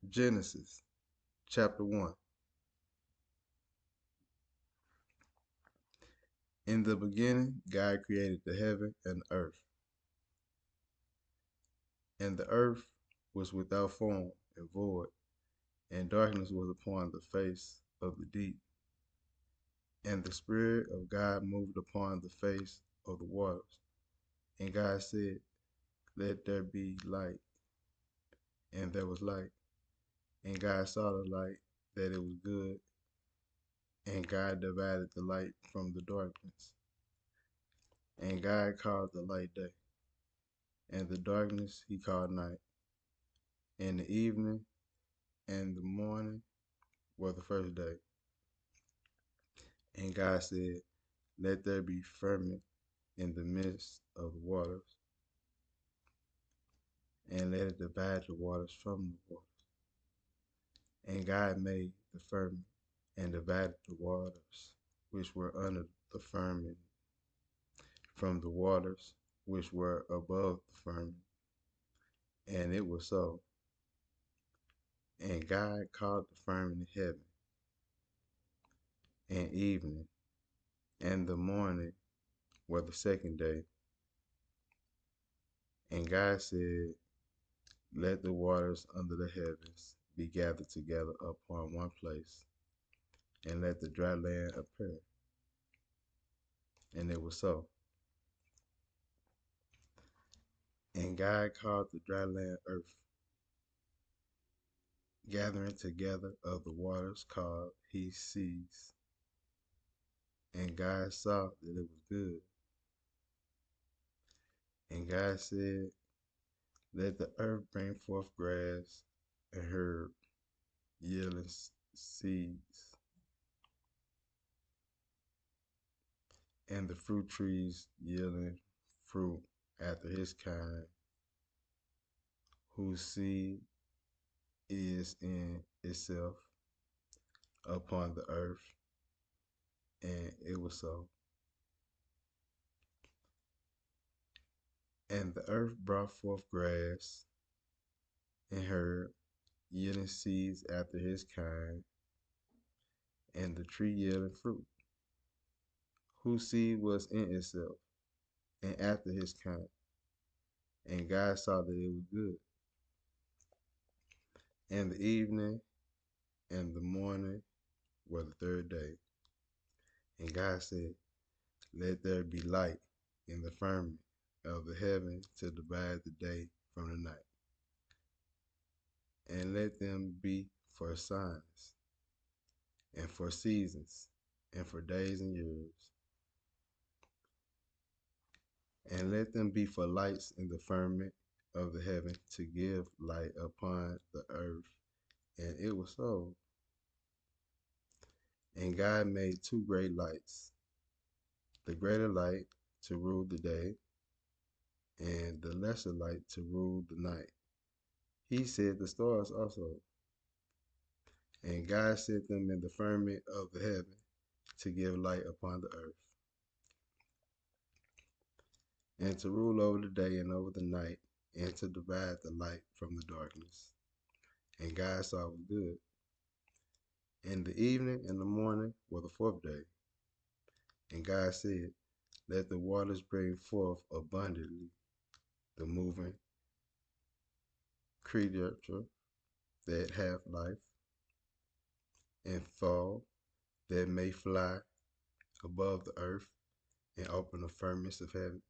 Genesis chapter 1. In the beginning, God created the heaven and the earth. And the earth was without form and void, and darkness was upon the face of the deep. And the Spirit of God moved upon the face of the waters. And God said, "Let there be light." And there was light. And God saw the light, that it was good. And God divided the light from the darkness. And God called the light day, and the darkness he called night. And the evening and the morning were the first day. And God said, "Let there be firmament in the midst of the waters, and let it divide the waters from the waters." And God made the firmament, and divided the waters which were under the firmament from the waters which were above the firmament. And it was so. And God called the firmament heaven, and evening and the morning were the second day. And God said, "Let the waters under the heavens be gathered together upon one place, and let the dry land appear." And it was so. And God called the dry land earth, gathering together of the waters called he seas. And God saw that it was good. And God said, "Let the earth bring forth grass and herb, yielding seeds, and the fruit trees yielding fruit after his kind, whose seed is in itself upon the earth." And it was so. And the earth brought forth grass and herb, yielding seeds after his kind, and the tree yielding fruit, whose seed was in itself, and after his kind. And God saw that it was good. And the evening and the morning were the third day. And God said, "Let there be light in the firmament of the heaven to divide the day from the night, and let them be for signs, and for seasons, and for days and years, and let them be for lights in the firmament of the heaven to give light upon the earth." And it was so. And God made two great lights, the greater light to rule the day, and the lesser light to rule the night. He said the stars also. And God set them in the firmament of the heaven to give light upon the earth, and to rule over the day and over the night, and to divide the light from the darkness. And God saw it was good. And the evening and the morning were the fourth day. And God said, "Let the waters bring forth abundantly the moving creature that have life, and fall that may fly above the earth, and open the firmaments of heaven."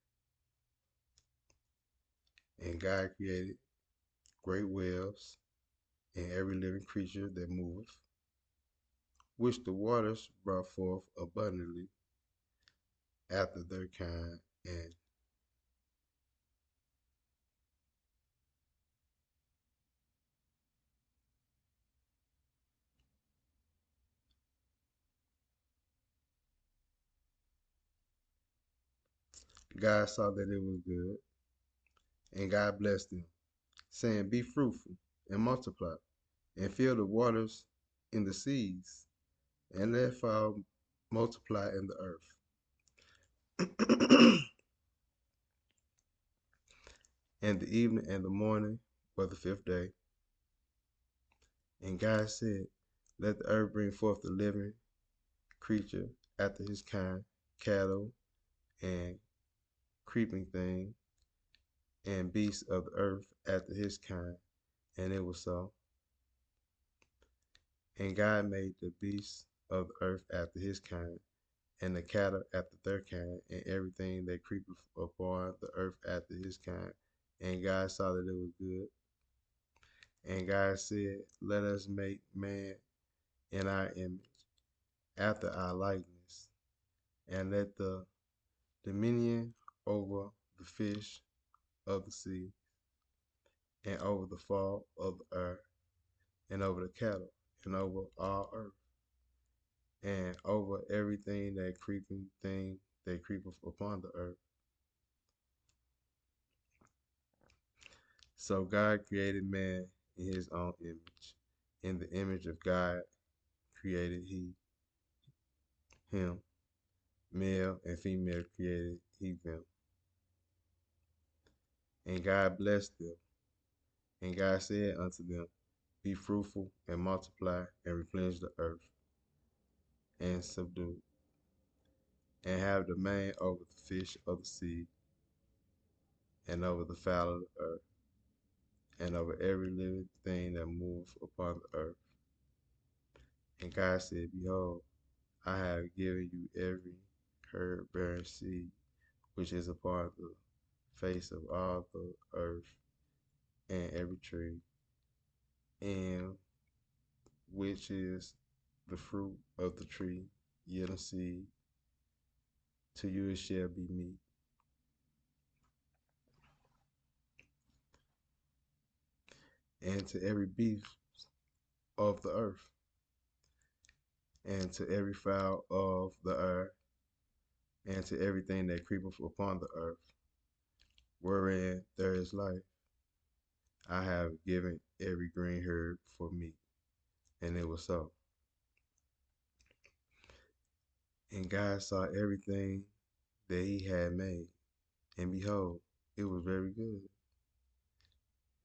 And God created great whales, and every living creature that moveth, which the waters brought forth abundantly after their kind. And God saw that it was good, and God blessed them, saying, "Be fruitful and multiply, and fill the waters in the seas, and let fowl multiply in the earth." And the evening and the morning were the fifth day. And God said, let the earth bring forth the living creature after his kind, cattle and creeping thing, and beasts of the earth after his kind. And it was so. And God made the beasts of the earth after his kind, and the cattle after their kind, and everything that creepeth upon the earth after his kind. And God saw that it was good. And God said, let us make man in our image, after our likeness, and let the dominion over the fish of the sea, and over the fall of the earth, and over the cattle, and over all earth, and over everything that creeping thing that creepeth upon the earth. So God created man in his own image. In the image of God created he him. Male and female created he them. And God blessed them. And God said unto them, be fruitful and multiply and replenish the earth and subdue, and have dominion over the fish of the sea, and over the fowl of the earth, and over every living thing that moveth upon the earth. And God said, behold, I have given you every herb bearing seed which is upon the face of all the earth, and every tree, and which is the fruit of the tree yielding seed, to you it shall be meat. And to every beast of the earth, and to every fowl of the air, and to everything that creepeth upon the earth, wherein there is life, I have given every green herb for meat. And it was so. And God saw everything that he had made, and behold, it was very good.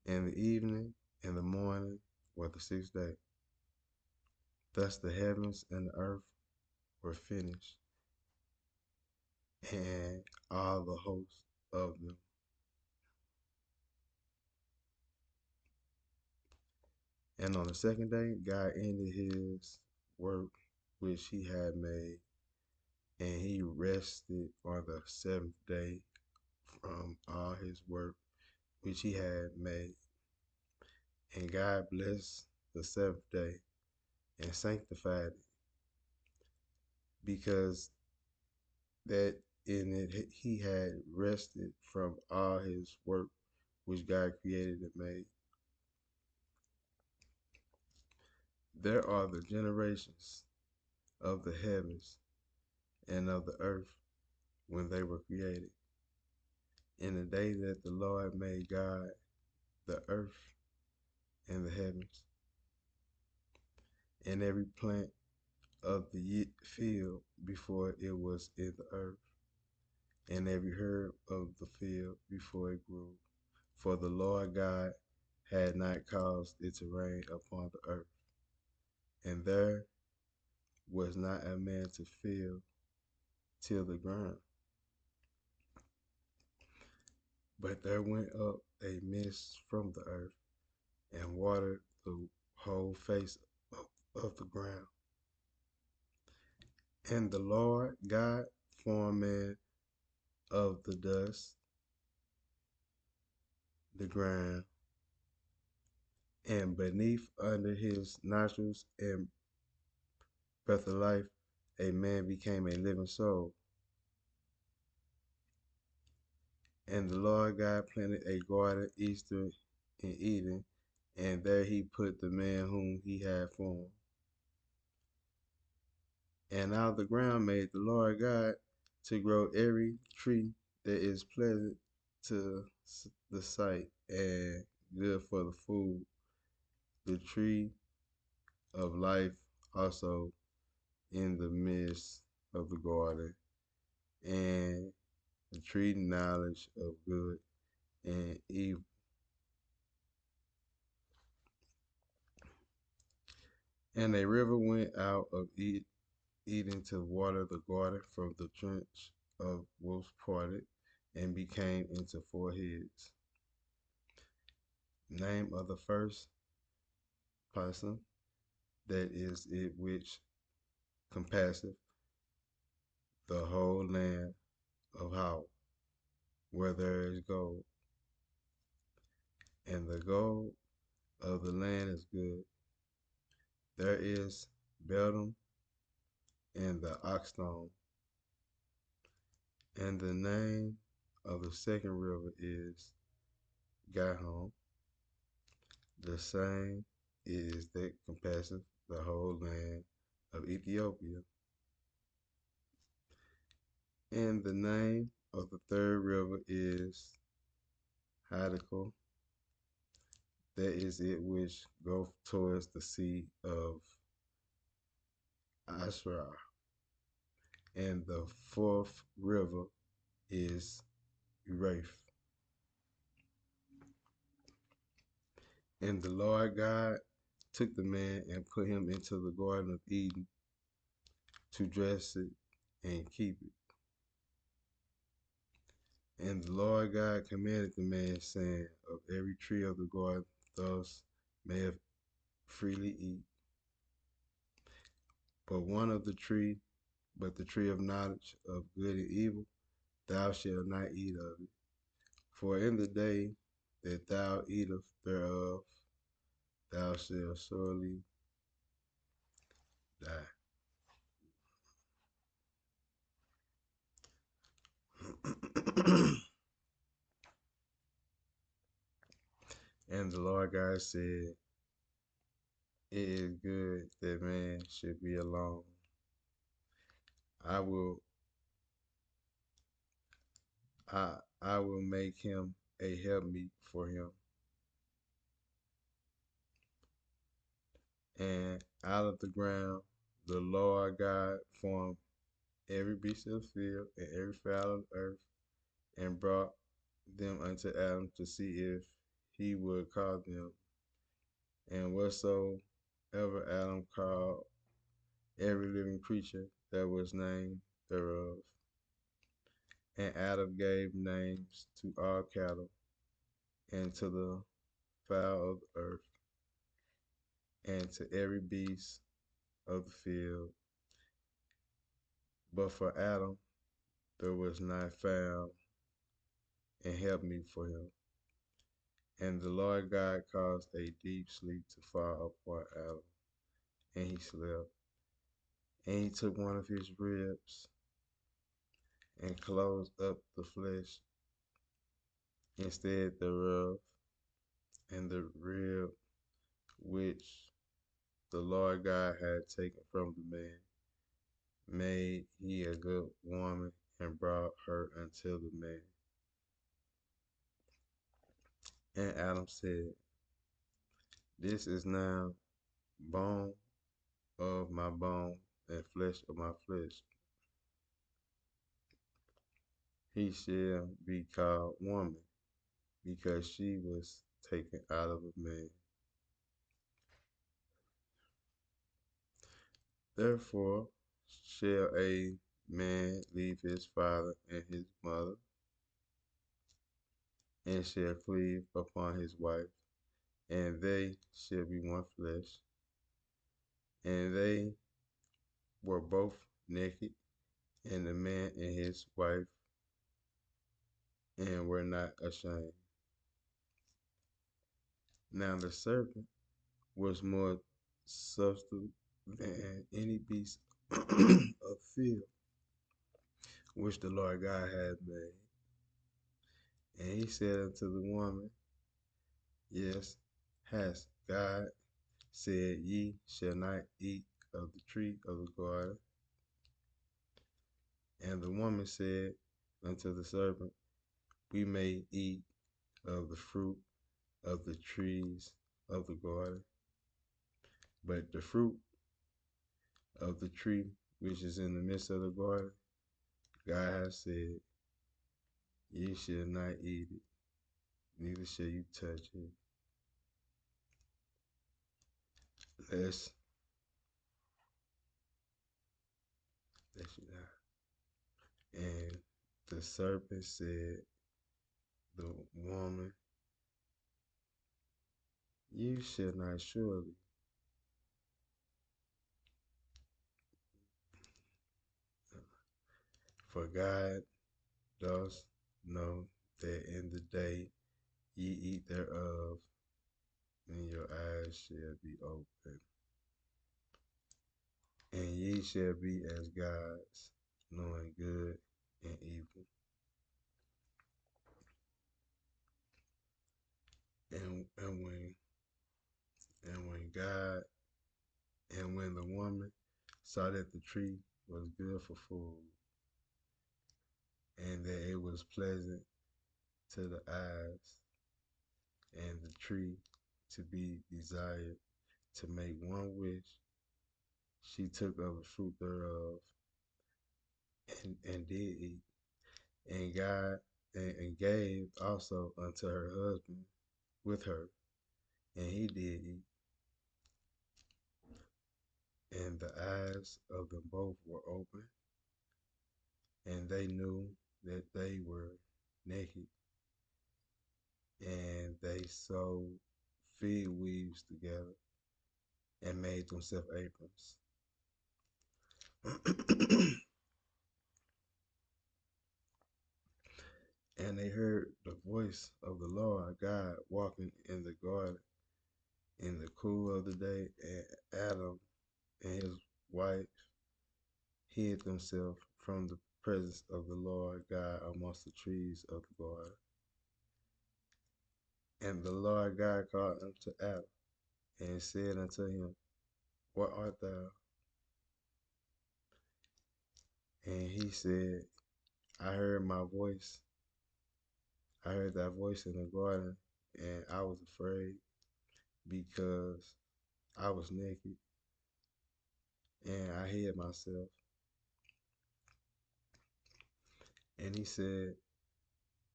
And the evening and the morning were the sixth day. Thus the heavens and the earth were finished, and all the hosts of them. And on the second day, God ended his work which he had made, and he rested on the seventh day from all his work which he had made. And God blessed the seventh day and sanctified it, because that in it he had rested from all his work which God created and made. There are the generations of the heavens and of the earth when they were created, in the day that the Lord made God the earth and the heavens, and every plant of the field before it was in the earth, and every herb of the field before it grew. For the Lord God had not caused it to rain upon the earth, and there was not a man to till the ground. But there went up a mist from the earth, and watered the whole face of the ground. And the Lord God formed man of the dust, the ground, and beneath under his nostrils and breath of life, a man became a living soul. And the Lord God planted a garden eastern in Eden, and there he put the man whom he had formed. And out of the ground made the Lord God to grow every tree that is pleasant to the sight and good for the food, the tree of life also in the midst of the garden, and the tree knowledge of good and evil. And a river went out of Eden to water the garden from the trench of wolves parted and became into 4 heads. Name of the first person, that is it which compasseth the whole land of how, where there is gold. And the gold of the land is good. There is Belem and the oxstone. And the name of the second river is Gihon. The same is that compasseth the whole land of Ethiopia. And the name of the third river is Hiddekel. That is it which goeth towards the sea of Asherah. And the fourth river is Euphrates. And the Lord God took the man and put him into the Garden of Eden to dress it and keep it. And the Lord God commanded the man, saying, of every tree of the garden thus mayest freely eat, but the tree of knowledge of good and evil, thou shalt not eat of it. For in the day that thou eatest thereof, thou shalt surely die. And the Lord God said, it is good that man should be alone. I will I will make him a helpmeet for him. And out of the ground the Lord God formed every beast of the field and every fowl of the earth, and brought them unto Adam to see if he would call them. And whatsoever Adam called every living creature, that was named thereof. And Adam gave names to all cattle, and to the fowl of the earth, and to every beast of the field. But for Adam there was not found an helpmeet for him. And the Lord God caused a deep sleep to fall upon Adam, and he slept. And he took one of his ribs and closed up the flesh instead thereof, and the rib which the Lord God had taken from the man made he a good woman, and brought her unto the man. And Adam said, this is now bone of my bone and flesh of my flesh. He shall be called woman, because she was taken out of a man. Therefore shall a man leave his father and his mother, and shall cleave upon his wife, and they shall be one flesh. And they were both naked, and the man and his wife, and were not ashamed. Now the serpent was more subtle than any beast of the field which the Lord God had made. And he said unto the woman, yes, has God said, ye shall not eat of the tree of the garden? And the woman said unto the serpent, we may eat of the fruit of the trees of the garden, but the fruit of the tree which is in the midst of the garden, God has said, ye shall not eat it, neither shall you touch it, lest The serpent said, the woman, you shall not surely. For God does know that in the day ye eat thereof, then your eyes shall be open, and ye shall be as gods, knowing good and evil. And God and when the woman saw that the tree was good for food, and that it was pleasant to the eyes, and the tree to be desired to make one wish, she took of the fruit thereof and did eat, and God and gave also unto her husband with her, and he did eat. And the eyes of them both were open, and they knew that they were naked, and they sewed fig weaves together and made themselves aprons. And they heard the voice of the Lord God walking in the garden in the cool of the day, and Adam and his wife hid themselves from the presence of the Lord God amongst the trees of the garden. And the Lord God called unto Adam and said unto him, what art thou? And he said, I heard my voice. I heard thy voice in the garden, and I was afraid because I was naked, and I hid myself. And he said,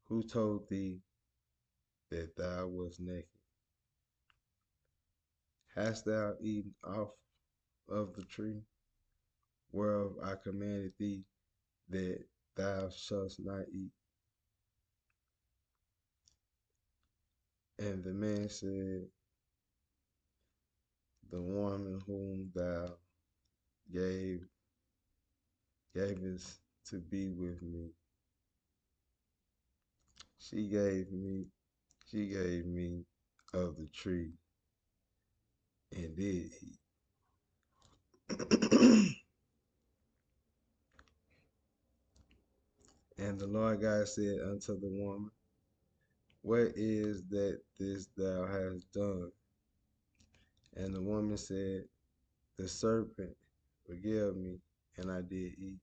who told thee that thou wast naked? Hast thou eaten off of the tree whereof I commanded thee that thou shalt not eat? And the man said, the woman whom thou gavest to be with me, she gave me of the tree and did eat. And the Lord God said unto the woman, what is that this thou hast done? And the woman said, the serpent forgave me, and I did eat.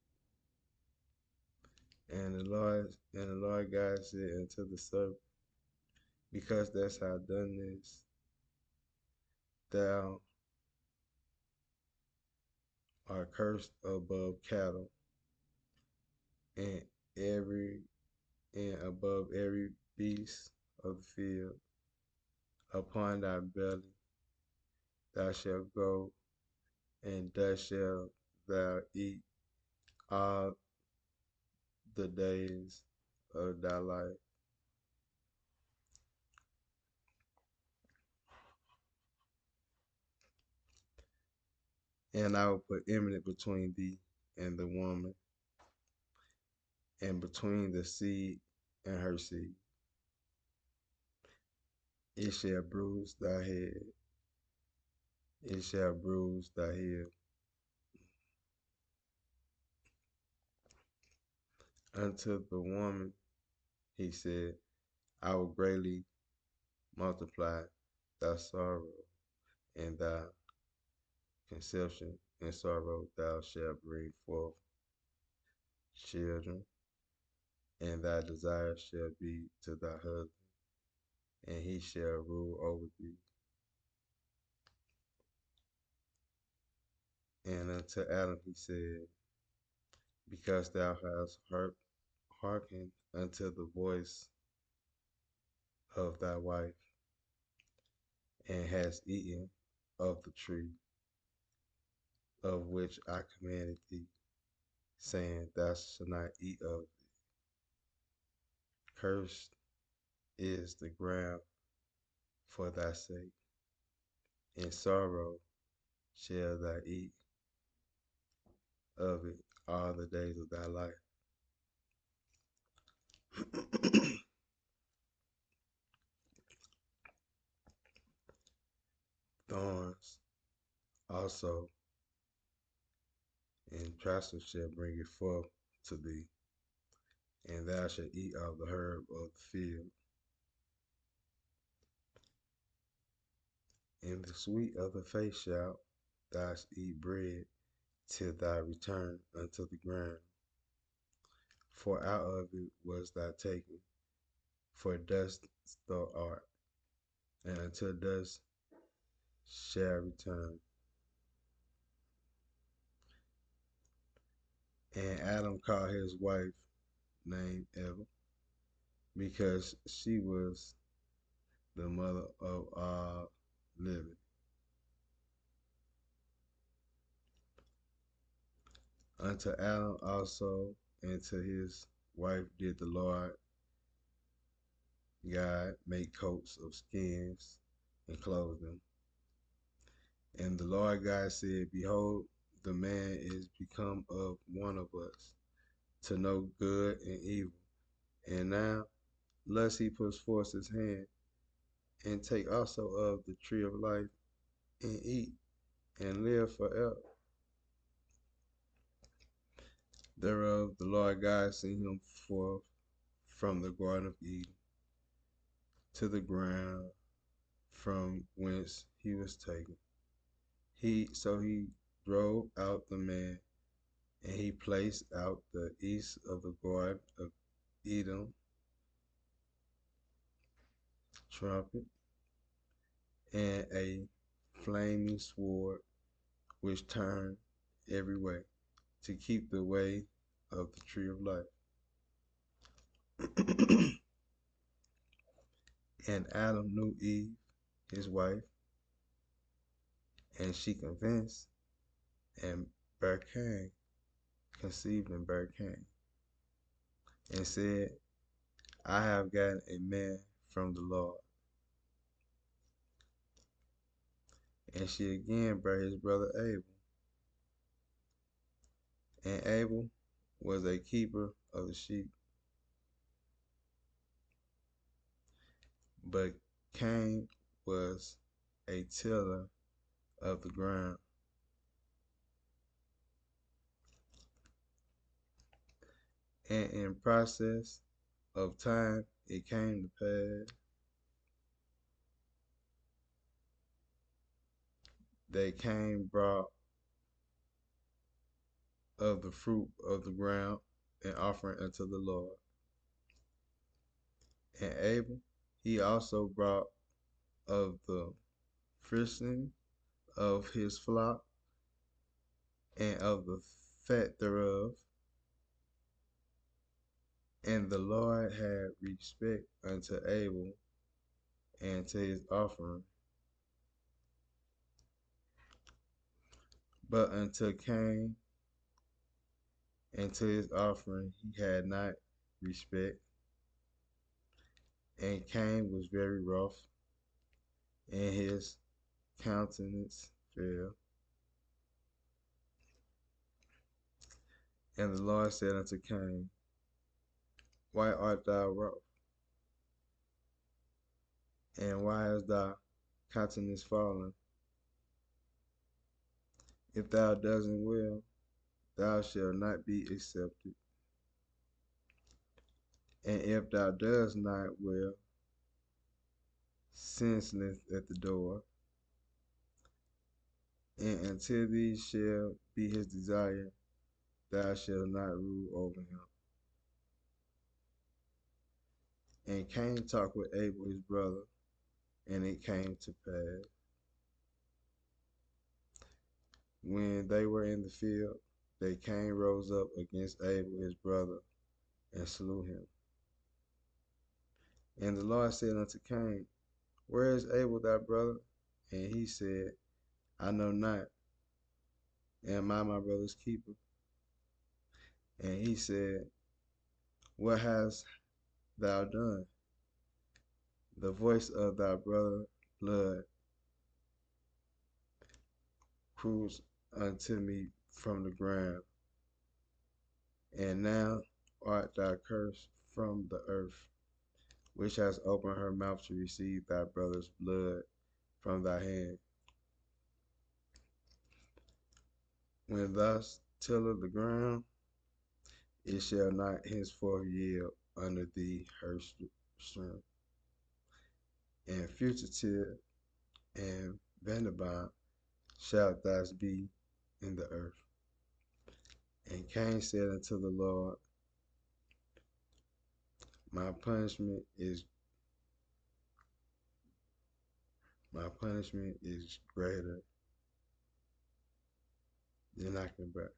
And the Lord God said unto the serpent, because thou hast done this, thou art cursed above cattle, and every and above every beast of the field. Upon thy belly thou shalt go, and dust shalt thou eat all the days of thy life. And I will put enmity between thee and the woman, and between the seed and her seed. It shall bruise thy head, it shall bruise thy heel. Unto the woman he said, I will greatly multiply thy sorrow and thy conception. In sorrow thou shalt bring forth children, and thy desire shall be to thy husband, and he shall rule over thee. And unto Adam he said, because thou hast hearkened unto the voice of thy wife, and hast eaten of the tree of which I commanded thee, saying, thou shalt not eat of it. Cursed is the ground for thy sake. In sorrow shall thou eat of it all the days of thy life. Thorns also and trestles shall bring it forth to thee, and thou shalt eat of the herb of the field. In the sweet of the face shalt thou eat bread till thy return unto the ground. For out of it was thou taken, for dust thou art, and unto dust shall return. And Adam called his wife named Eva, because she was the mother of all living. Unto Adam also and to his wife did the Lord God make coats of skins and clothe them. And the Lord God said, Behold, the man is become of one of us, to know good and evil. And now, lest he puts forth his hand, and take also of the tree of life, and eat, and live forever. Thereof the Lord God sent him forth from the Garden of Eden to the ground from whence he was taken. So he drove out the man, and he placed out the east of the Garden of Eden trumpet and a flaming sword which turned every way to keep the way of the tree of life. And Adam knew Eve, his wife, and she conceived and bare Cain, conceived and bare Cain, and said, I have gotten a man from the Lord. And she again bare his brother Abel. And Abel was a keeper of the sheep, but Cain was a tiller of the ground. And in process of time it came to pass that Cain brought of the fruit of the ground an offering unto the Lord. And Abel, he also brought of the firstlings of his flock and of the fat thereof. And the Lord had respect unto Abel and to his offering, but unto Cain and to his offering he had not respect. And Cain was very wroth, and his countenance fell. And the Lord said unto Cain, Why art thou wroth? And why is thy countenance fallen? If thou doest well, thou shalt not be accepted. And if thou doest not well, sin lieth at the door. And until these shall be his desire, thou shalt not rule over him. And Cain talked with Abel his brother, and it came to pass, when they were in the field, that Cain rose up against Abel his brother, and slew him. And the Lord said unto Cain, Where is Abel thy brother? And he said, I know not. Am I my brother's keeper? And he said, What hast thou done? The voice of thy brother blood cruise unto me from the ground, and now art thou cursed from the earth, which has opened her mouth to receive thy brother's blood from thy hand. When thus tilleth the ground, it shall not henceforth yield unto thee her strength. And fugitive and vagabond shalt thou be in the earth. And Cain said unto the Lord, My punishment is greater than I can bear.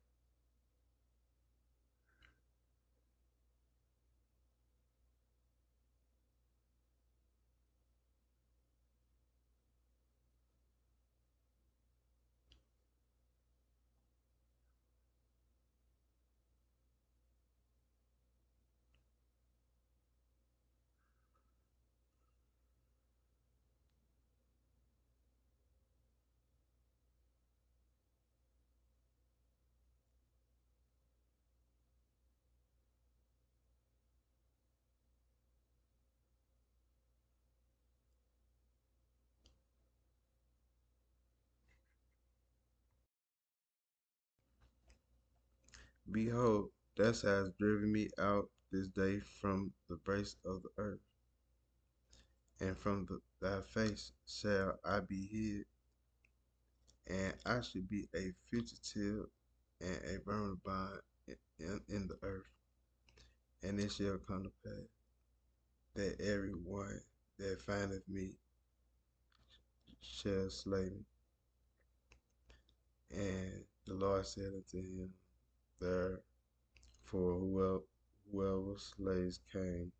Behold, thou hast driven me out this day from the base of the earth, and from thy face shall I be hid, and I shall be a fugitive and a vagabond in the earth. And it shall come to pass that every one that findeth me shall slay me. And the Lord said unto him, Therefore whoever slays Cain,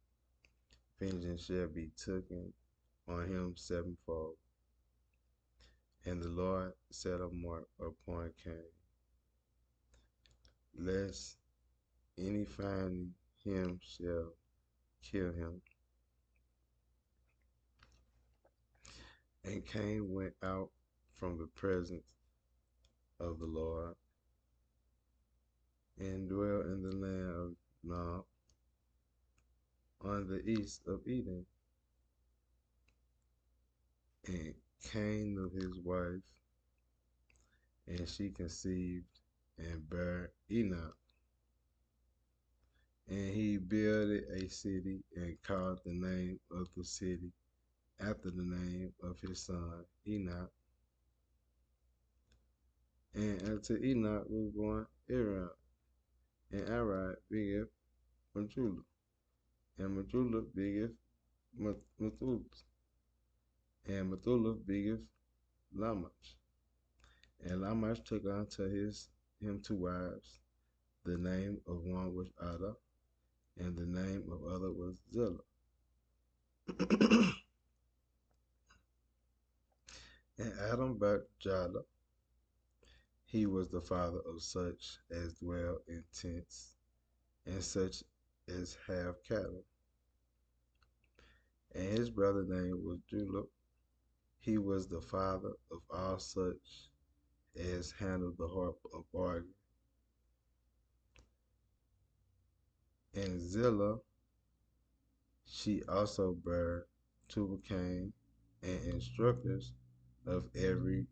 vengeance shall be taken on him sevenfold. And the Lord set a mark upon Cain, lest any finding him shall kill him. And Cain went out from the presence of the Lord and dwelt in the land of Nod on the east of Eden. And Cain knew his wife, and she conceived and bare Enoch. And he builded a city and called the name of the city after the name of his son Enoch. And unto Enoch was born Arad, and Arad begat Methuselah, and Methuselah begat Methuselah, and Methuselah begat Lamech. And Lamech took unto him two wives. The name of one was Ada, and the name of other was Zillah. And Adam bare Jada. He was the father of such as dwell in tents, and such as have cattle. And his brother name was Julep. He was the father of all such as handled the harp of organ. And Zillah, she also bare Tubal-Cain, and instructors of every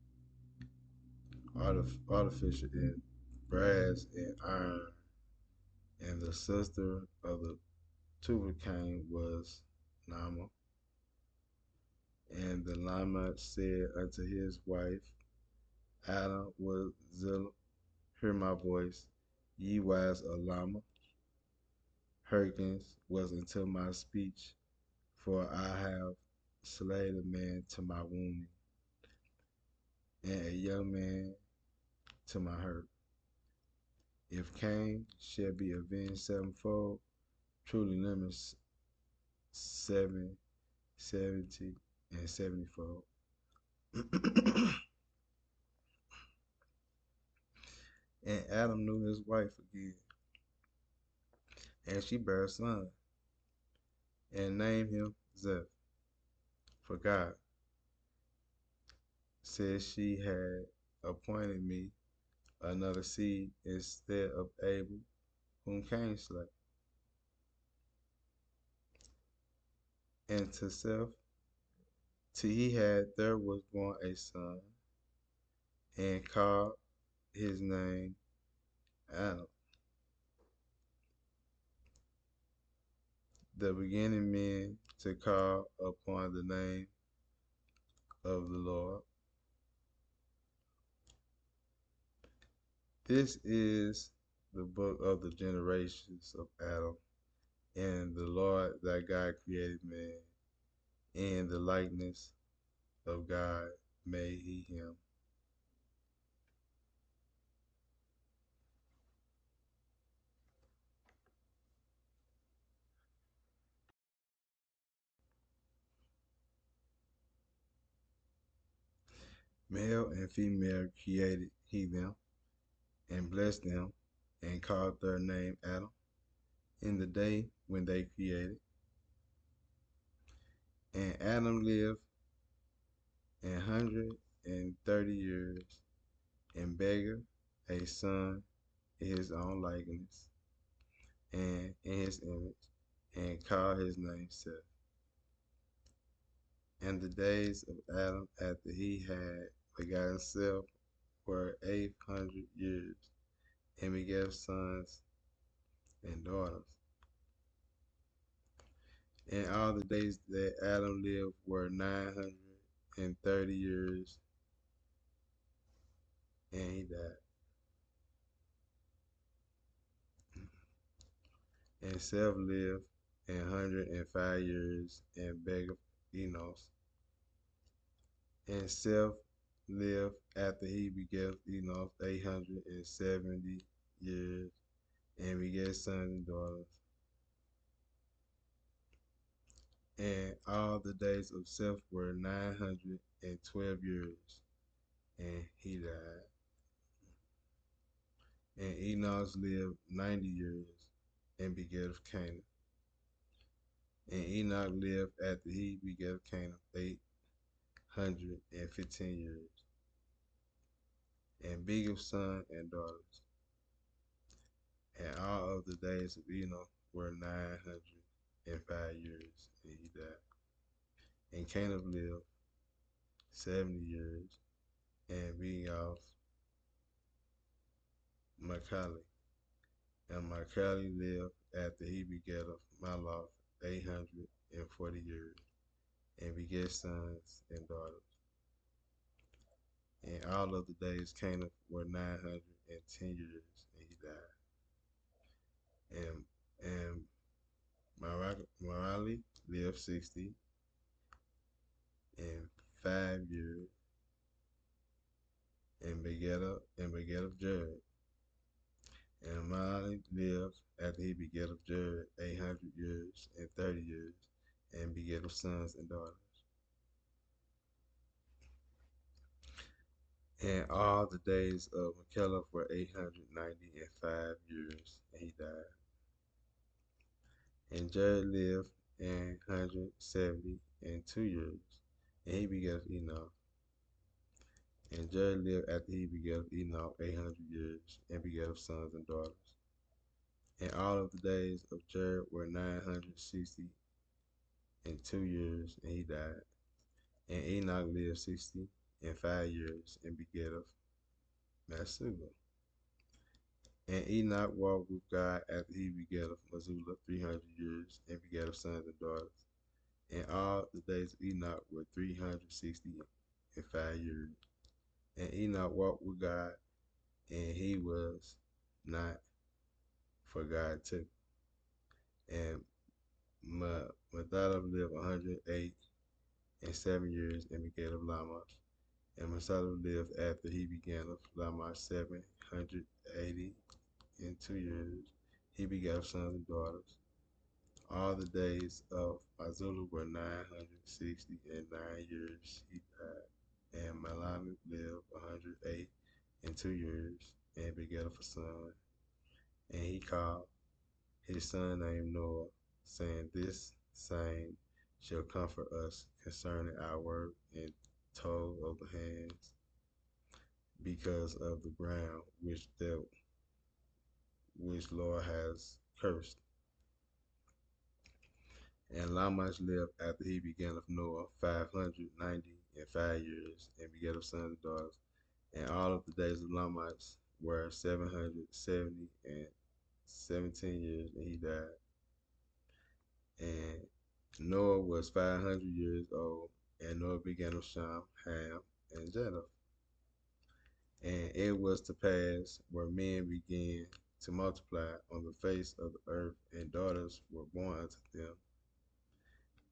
artificer in brass and iron. And the sister of the Tubal-Cain was Naamah. And the Lamech said unto his wife, Adam was Zillah, hear my voice, ye wives of Lamech. Hearkens was unto my speech, for I have slain a man to my wounding, and a young man to my hurt. If Cain shall be avenged sevenfold, truly limits 7, 70, and 70-fold. And Adam knew his wife again, and she bare a son. and named him Zeph. For God said she had appointed me another seed instead of Abel, whom Cain slew. And to Seth, till he had there was born a son, and called his name Adam. The beginning men to call upon the name of the Lord. This is the book of the generations of Adam, and the Lord thy God created man. In the likeness of God made he him. Male and female created he them, and blessed them, and called their name Adam. In the day when they created, and Adam lived 130 years, and begat a son in his own likeness, and in his image, and called his name Seth. And the days of Adam after he had begotten Seth were 800 years, and begat sons and daughters. And all the days that Adam lived were 930 years, and he died. And Seth lived 105 years, and begat Enos. And Seth lived after he begat Enos 870 years, and begat sons and daughters. And all the days of Seth were 912 years, and he died. And Enos lived 90 years, and begat Canaan. And Enoch lived after he begat Canaan 815 years, and begat sons and daughters. And all of the days of Enoch were 905 years, and he died. And Canaan lived 70 years, and begat Macaulay. And Macaulay lived after he begat Maloth 840 years, and begat sons and daughters. And all of the days Canaan were 910 years, and he died. And Merari lived 60 and 5 years, and begat of Jared. And Merari lived after he begat of Jared 800 years and 30 years, and begat of sons and daughters. And all the days of Michellah were 895 years, and he died. And Jared lived 172 years, and he begat Enoch. And Jared lived after he begat Enoch 800 years, and begat of sons and daughters. And all of the days of Jared were 962 years, and he died. And Enoch lived 60 and 5 years, and begat of Methuselah. And Enoch walked with God after he begat of Methuselah 300 years, and begat of sons and daughters. And all the days of Enoch were 365 years. And Enoch walked with God, and he was not, for God took. And Methuselah lived 108 and 7 years, and begat of Lamech. And Methuselah lived after he began of Lamech 782 years. He begat of sons and daughters. All the days of Methuselah were 969 years. He died. And Lamech lived 108 and 2 years, and begat of a son. And he called his son named Noah, saying, This same shall comfort us concerning our work and toil of the hands, because of the ground which Lord has cursed. And Lamech lived after he began of Noah 595 years, and begat of sons and daughters. And all of the days of Lamech were 770 and 17 years, and he died. And Noah was 500 years old, and Noah began of Shem, Ham, and Japheth. And it was to pass, where men began to multiply on the face of the earth, and daughters were born unto them,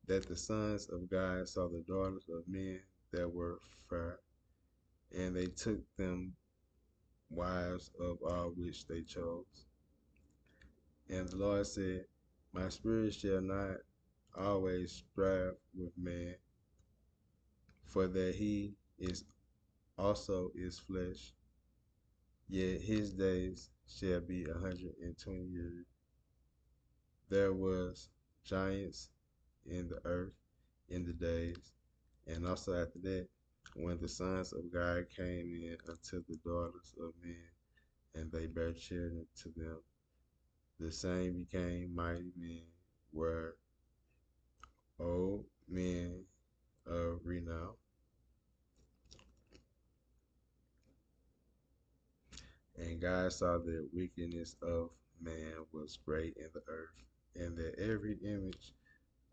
that the sons of God saw the daughters of men that were fair, and they took them wives of all which they chose. And the Lord said, my spirit shall not always strive with man, for that he is also is flesh, yet his days shall be 120 years. There was giants in the earth in the days, and also after that, when the sons of God came in unto the daughters of men, and they bare children to them, the same became mighty men, were old men of renown. And God saw that wickedness of man was great in the earth, and that every image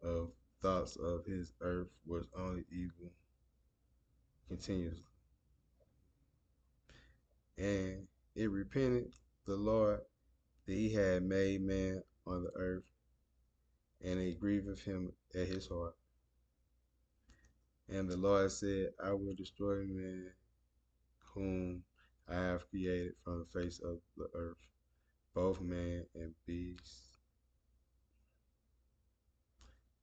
of thoughts of his earth was only evil continuously. And it repented the Lord that he had made man on the earth, and it grieveth him at his heart. And the Lord said, I will destroy man whom I have created from the face of the earth, both man and beast,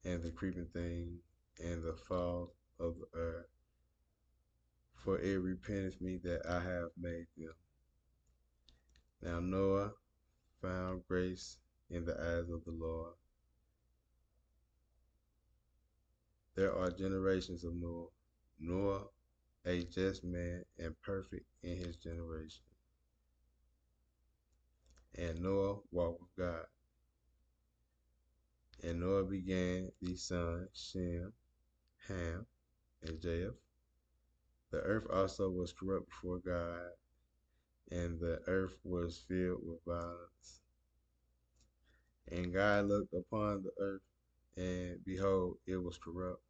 and the creeping thing, and the fowl of the earth, for it repenteth me that I have made them. Now Noah found grace in the eyes of the Lord. There are generations of Noah. Noah, a just man and perfect in his generation. And Noah walked with God. And Noah began these sons, Shem, Ham, and Japheth. The earth also was corrupt before God, and the earth was filled with violence. And God looked upon the earth, and behold, it was corrupt,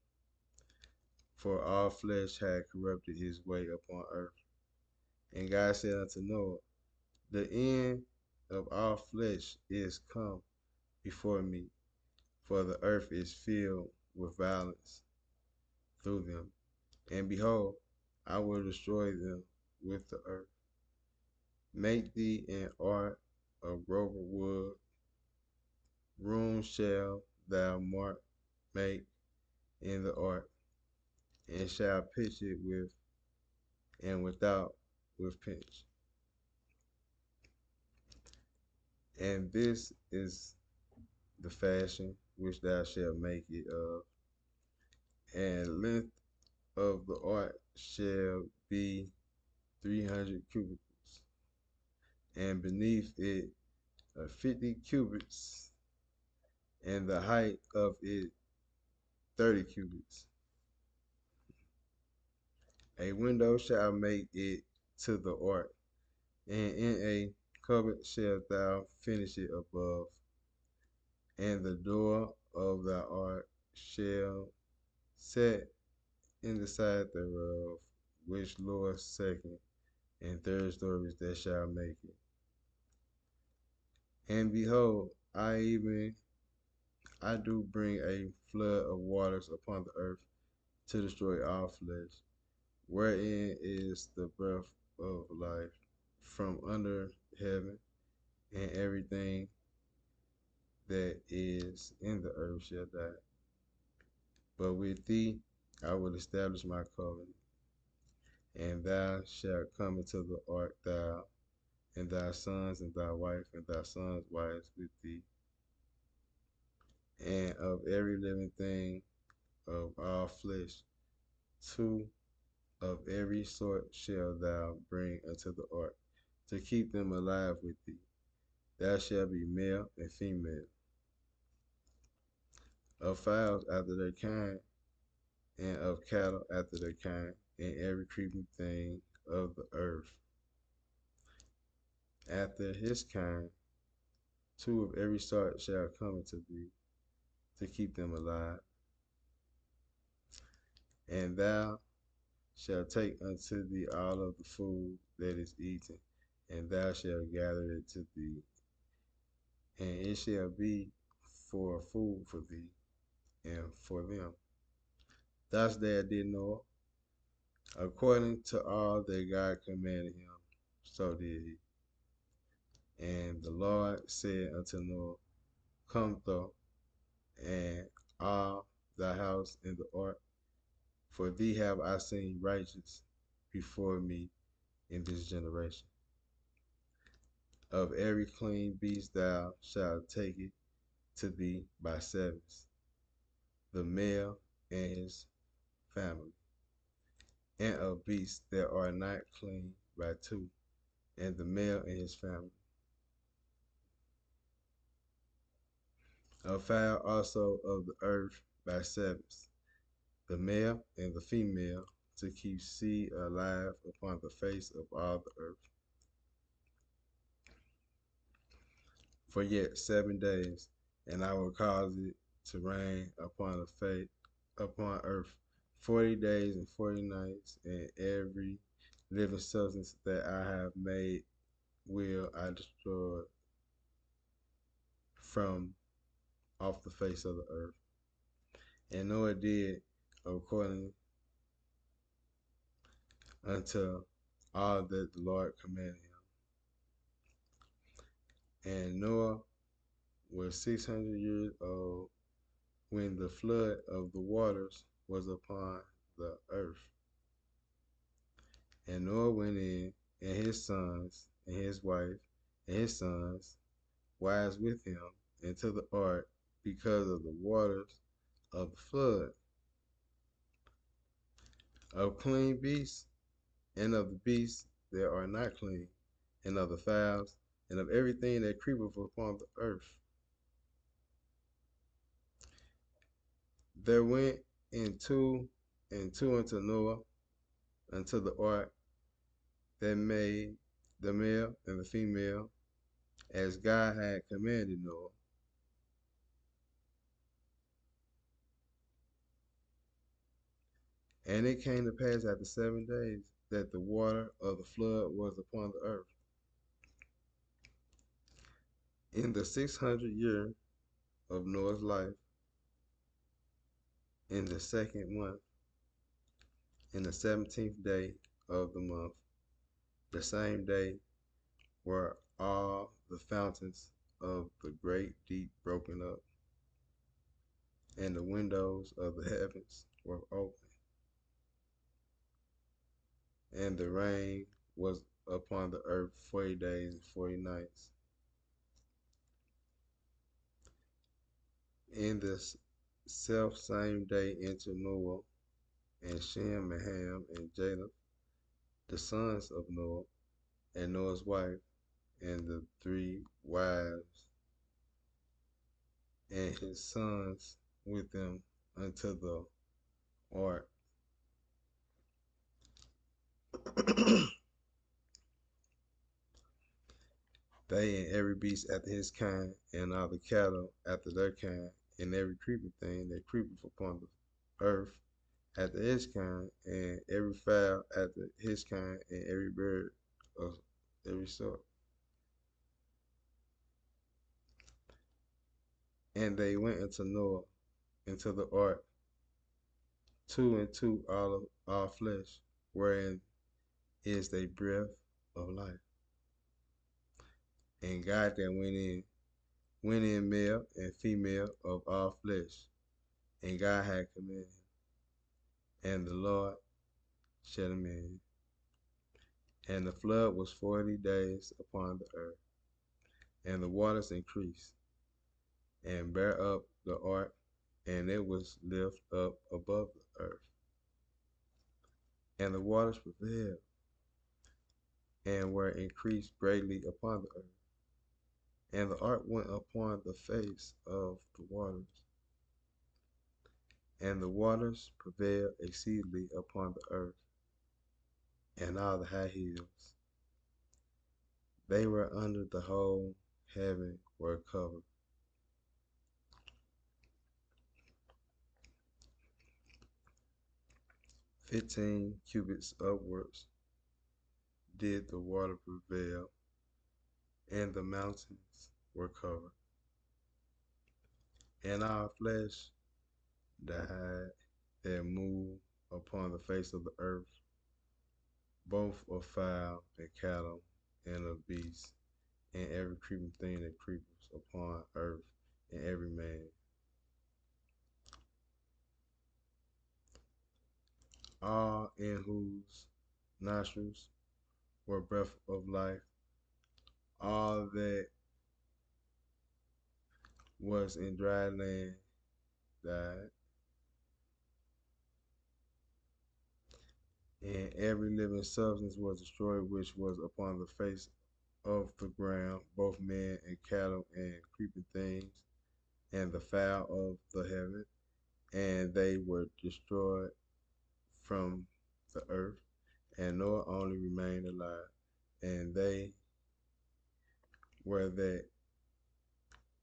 for all flesh had corrupted his way upon earth. And God said unto Noah, the end of all flesh is come before me, for the earth is filled with violence through them. And behold, I will destroy them with the earth. Make thee an ark of broken wood. Room shall thou make in the ark, and shall pitch it with and without with pitch. And this is the fashion which thou shalt make it of. And length of the ark shall be 300 cubits, and beneath it 50 cubits, and the height of it 30 cubits. A window shall make it to the ark, and in a cupboard shalt thou finish it above. And the door of thy ark shall set in the side thereof, which Lord second and third stories that shall make it. And behold, I do bring a flood of waters upon the earth to destroy all flesh, wherein is the breath of life from under heaven, and everything that is in the earth shall die. But with thee I will establish my covenant, and thou shalt come into the ark, thou and thy sons and thy wife and thy sons' wives with thee. and of every living thing of all flesh, two of every sort shalt thou bring unto the ark, to keep them alive with thee. Thou shalt be male and female. Of fowls after their kind, and of cattle after their kind, and every creeping thing of the earth after his kind, two of every sort shall come unto thee, to keep them alive. And thou shalt take unto thee all of the food that is eaten, and thou shalt gather it to thee, and it shall be for food for thee and for them. Thus they did Noah, according to all that God commanded him, so did he. And the Lord said unto Noah, Come thou and all thy house in the ark, for thee have I seen righteous before me in this generation. Of every clean beast thou shalt take it to thee by sevens, the male and his family, and of beasts that are not clean by two, and the male and his family. Of fowl also of the earth by sevens, the male and the female, to keep seed alive upon the face of all the earth. For yet 7 days, and I will cause it to rain upon the face upon earth 40 days and 40 nights, and every living substance that I have made will I destroy from off the face of the earth. And Noah did according unto all that the Lord commanded him. And Noah was 600 years old when the flood of the waters was upon the earth. And Noah went in, and his sons, and his wife, and his sons, wives with him, into the ark because of the waters of the flood. Of clean beasts, and of the beasts that are not clean, and of the fowls, and of everything that creepeth upon the earth. There went in two and two unto Noah, unto the ark, that made the male and the female, as God had commanded Noah. And it came to pass after 7 days that the water of the flood was upon the earth. In the 600th year of Noah's life, in the second month, in the 17th day of the month, the same day were all the fountains of the great deep broken up, and the windows of the heavens were open, and the rain was upon the earth 40 days and 40 nights. In this self same day entered Noah, and Shem and Ham and Japheth, the sons of Noah, and Noah's wife, and the three wives, and his sons with them unto the ark. They and every beast after his kind, and all the cattle after their kind, and every creeping thing that creepeth upon the earth after his kind, and every fowl after his kind, and every bird of every sort. And they went into Noah, into the ark, two and two all flesh, wherein is the breath of life. And God that went in male and female of all flesh, and God had commanded him, and the Lord shed them in. And the flood was 40 days upon the earth, and the waters increased. and bear up the ark, and it was lifted up above the earth. And the waters prevailed, and were increased greatly upon the earth. And the ark went upon the face of the waters, and the waters prevailed exceedingly upon the earth, and all the high hills. They were under the whole heaven were covered. "15 cubits upwards did the water prevail, and the mountains were covered. And our flesh died that moved upon the face of the earth, both of fowl and cattle, and of beasts, and every creeping thing that creepers upon earth, and every man. All in whose nostrils were breath of life, all that was in dry land died, and every living substance was destroyed which was upon the face of the ground, both men and cattle and creeping things, and the fowl of the heaven, and they were destroyed from the earth, and Noah only remained alive, and they were that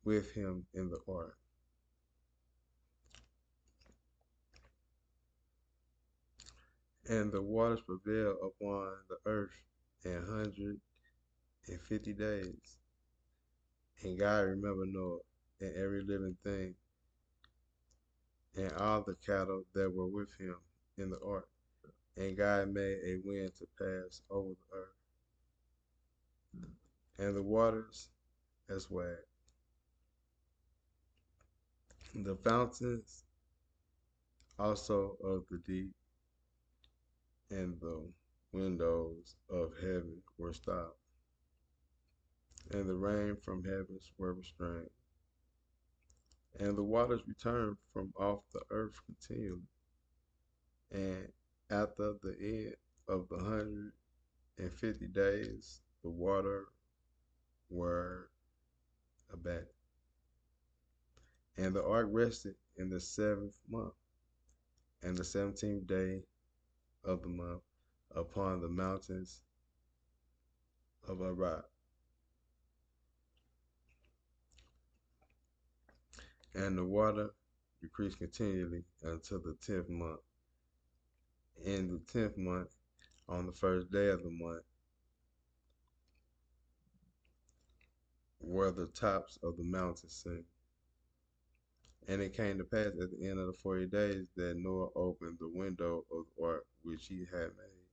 with him in the ark. And the waters prevailed upon the earth 150 days. And God remembered Noah and every living thing, and all the cattle that were with him in the ark. And God made a wind to pass over the earth, and the waters as well. The fountains also of the deep and the windows of heaven were stopped, and the rain from heavens were restrained, and the waters returned from off the earth continually. And after the end of the 150 days, the water were abated. And the ark rested in the 7th month, and the 17th day of the month, upon the mountains of Arad. And the water decreased continually until the 10th month. In the 10th month, on the first day of the month, were the tops of the mountains seen. And it came to pass at the end of the 40 days that Noah opened the window of the ark which he had made,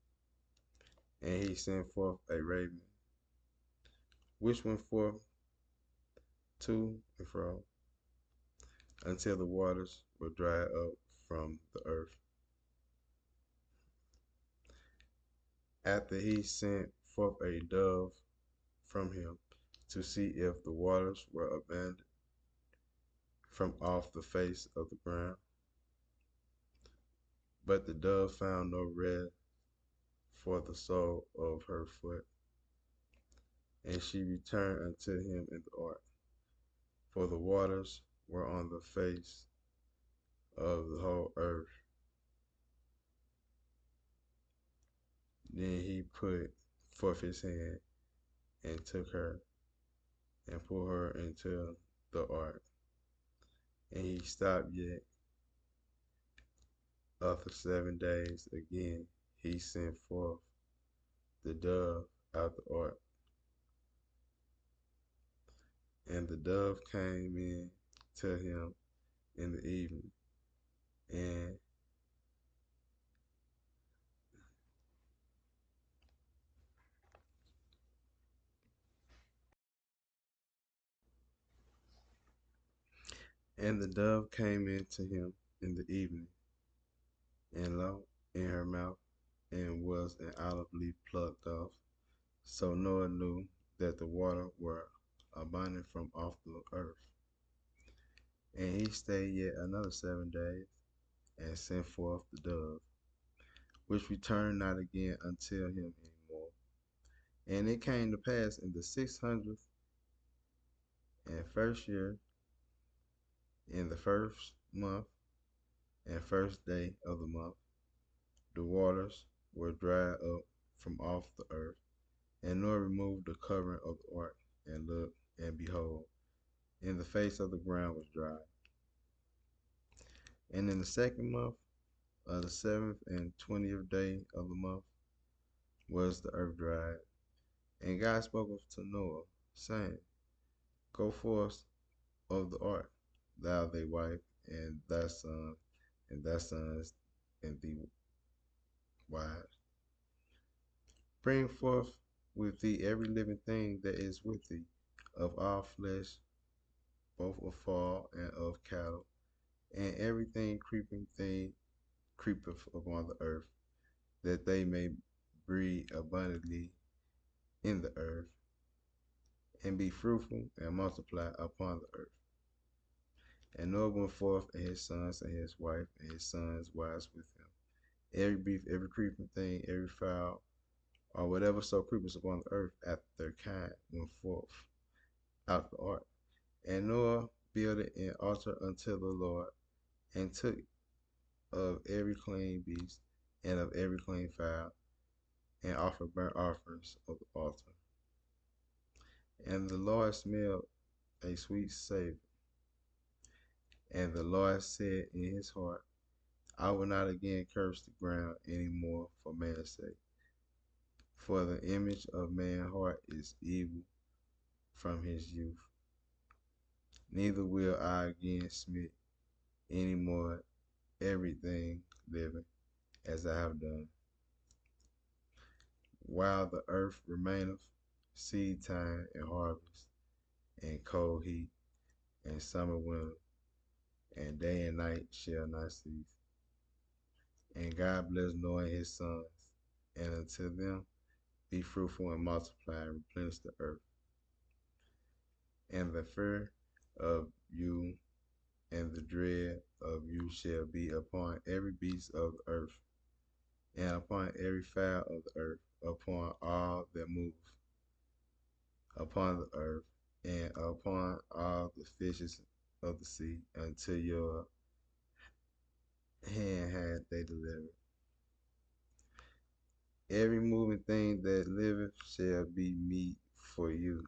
and he sent forth a raven, which went forth to and fro until the waters were dried up from the earth. After he sent forth a dove from him to see if the waters were abandoned from off the face of the ground. But the dove found no rest for the sole of her foot, and she returned unto him in the ark, for the waters were on the face of the whole earth. Then he put forth his hand and took her and put her into the ark. And he stopped yet after 7 days again. He sent forth the dove out the ark. And the dove came in to him in the evening, and the dove came in to him in the evening, and lo, in her mouth, and was an olive leaf plucked off. So Noah knew that the water were abundant from off the earth. And he stayed yet another 7 days, and sent forth the dove, which returned not again until him any more. And it came to pass in the 601st year, in the first month and first day of the month, the waters were dried up from off the earth. And Noah removed the covering of the ark, and looked, and behold, and the face of the ground was dry. And in the second month, of the 7th and 20th day of the month, was the earth dried. And God spoke to Noah, saying, Go forth of the ark, thou thy wife, and thy son, and thy sons, and thy wives. Bring forth with thee every living thing that is with thee, of all flesh, both of fowl and of cattle, and everything creeping thing creepeth upon the earth, that they may breed abundantly in the earth, and be fruitful and multiply upon the earth. And Noah went forth, and his sons and his wife and his sons' wives with him. Every beast, every creeping thing, every fowl, or whatever so creepeth upon the earth after their kind, went forth out the ark. And Noah builded an altar unto the Lord, and took of every clean beast and of every clean fowl, and offered burnt offerings of the altar. And the Lord smelled a sweet savor. And the Lord said in his heart, I will not again curse the ground any more for man's sake. For the image of man's heart is evil from his youth. Neither will I again smite any more everything living, as I have done. While the earth remaineth, seed time and harvest, and cold heat, and summer winter, and day and night shall not cease. And God blessed Noah and his sons, and unto them be fruitful and multiply, and replenish the earth. And the fear of you and the dread of you shall be upon every beast of the earth, and upon every fowl of the earth, upon all that move upon the earth, and upon all the fishes of the sea, until your hand hath they delivered. Every moving thing that liveth shall be meat for you,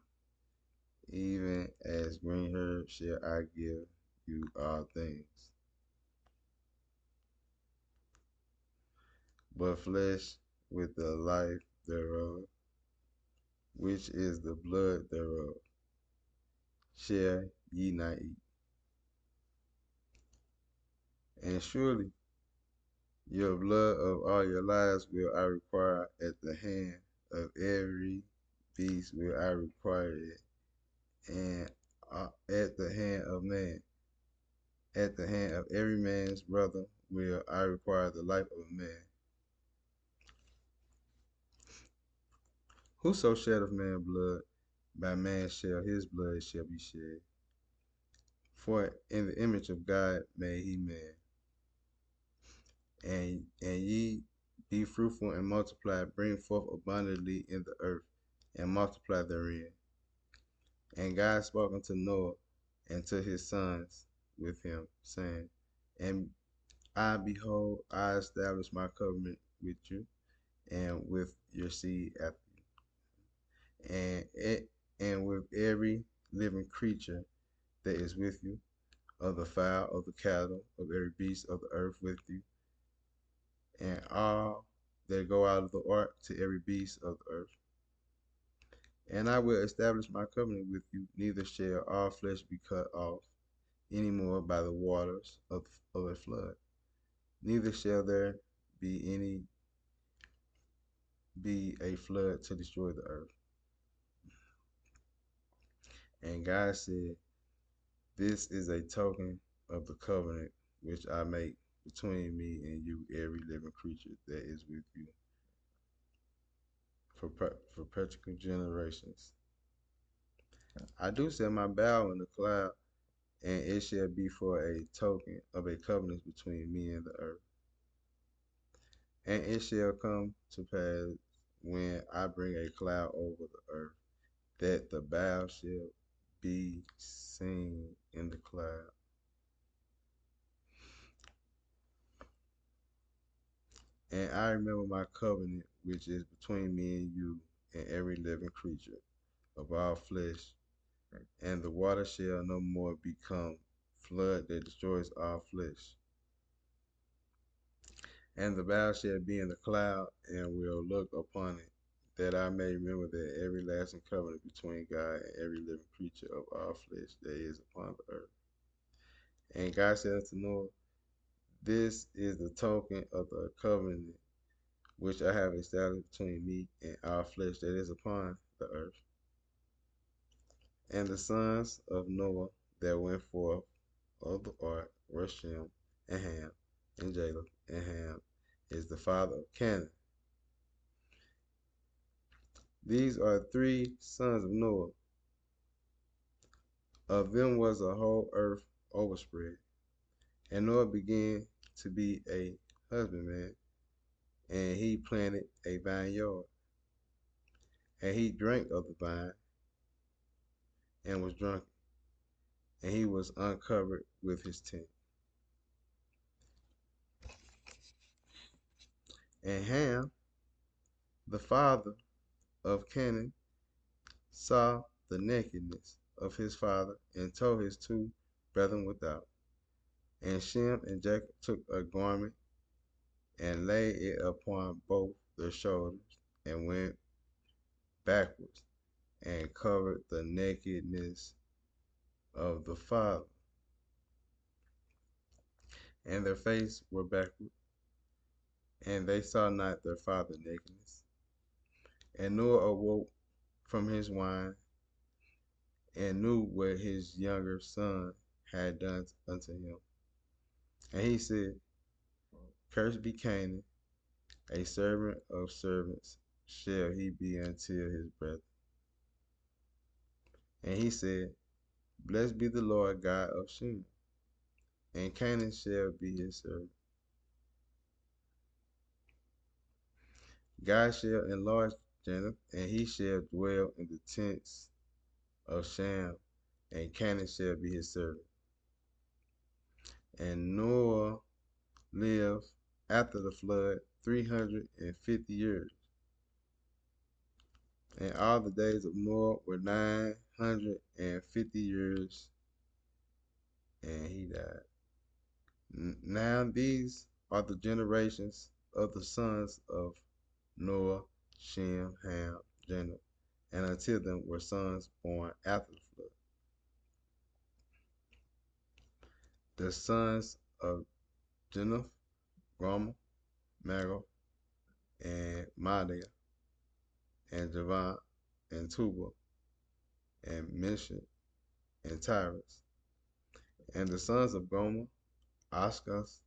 even as green herbs shall I give you all things. But flesh with the life thereof, which is the blood thereof, shall ye not eat. And surely your blood of all your lives will I require at the hand of every beast will I require it, and at the hand of man, at the hand of every man's brother will I require the life of a man. Whoso sheddeth man's blood, by man shall his blood shall be shed. For in the image of God made he man. And ye be fruitful and multiply, bring forth abundantly in the earth, and multiply therein. And God spoke unto Noah and to his sons with him, saying, And I, behold, I establish my covenant with you, and with your seed after you, and with every living creature that is with you, of the fowl, of the cattle, of every beast of the earth with you, and all that go out of the ark, to every beast of the earth. And I will establish my covenant with you, neither shall all flesh be cut off any more by the waters of a flood, neither shall there be a flood to destroy the earth. And God said, This is a token of the covenant which I make between me and you, every living creature that is with you, for perpetual generations. I do set my bow in the cloud, and it shall be for a token of a covenant between me and the earth. And it shall come to pass when I bring a cloud over the earth, that the bow shall be seen in the cloud. And I remember my covenant, which is between me and you and every living creature of all flesh. And the water shall no more become flood that destroys all flesh. And the bow shall be in the cloud, and will look upon it, that I may remember that everlasting covenant between God and every living creature of all flesh that is upon the earth. And God said unto Noah, this is the token of the covenant which I have established between me and all flesh that is upon the earth. And the sons of Noah that went forth of the ark were Shem and Ham and Japheth, and Ham is the father of Canaan. These are 3 sons of Noah. Of them was the whole earth overspread. And Noah began to be a husbandman, and he planted a vineyard. And he drank of the vine, and was drunken, and he was uncovered with his tent. And Ham, the father of Canaan, saw the nakedness of his father, and told his 2 brethren without. And Shem and Jacob took a garment, and laid it upon both their shoulders, and went backwards, and covered the nakedness of the father. And their face were backward, and they saw not their father's nakedness. And Noah awoke from his wine, and knew what his younger son had done unto him. And he said, cursed be Canaan, a servant of servants shall he be until his brethren. And he said, blessed be the Lord God of Shem, and Canaan shall be his servant. God shall enlarge Japheth, and he shall dwell in the tents of Shem, and Canaan shall be his servant. And Noah lived after the flood 350 years. And all the days of Noah were 950 years, and he died. Now these are the generations of the sons of Noah, Shem, Ham, Japheth, and until them were sons born after the flood. The sons of Japheth, Gomer, Magog, and Madai, and Javan, and Tubal, and Meshach, and Tyrus. And the sons of Gomer, Ashkas,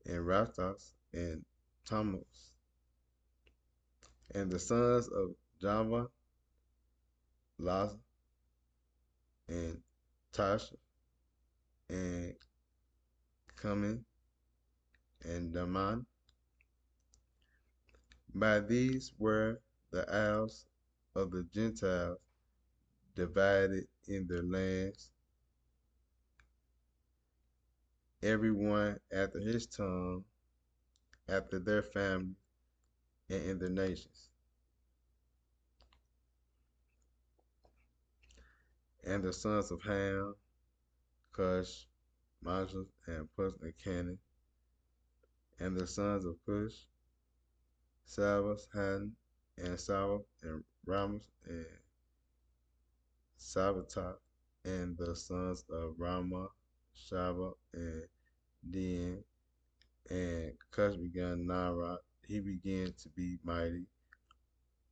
and Raptas, and Tammuz. And the sons of Javan, Laz, and Tasha, and Cumin, and Daman. By these were the isles of the Gentiles divided in their lands, every one after his tongue, after their family, and in their nations. And the sons of Ham, Cush, Mashal, and Pus, and Canaan. And the sons of Cush, Savas, Han, and Sava, and Ramas, and Savatah. And the sons of Rama, Shava, and Den. And Cush began Nara. He began to be mighty,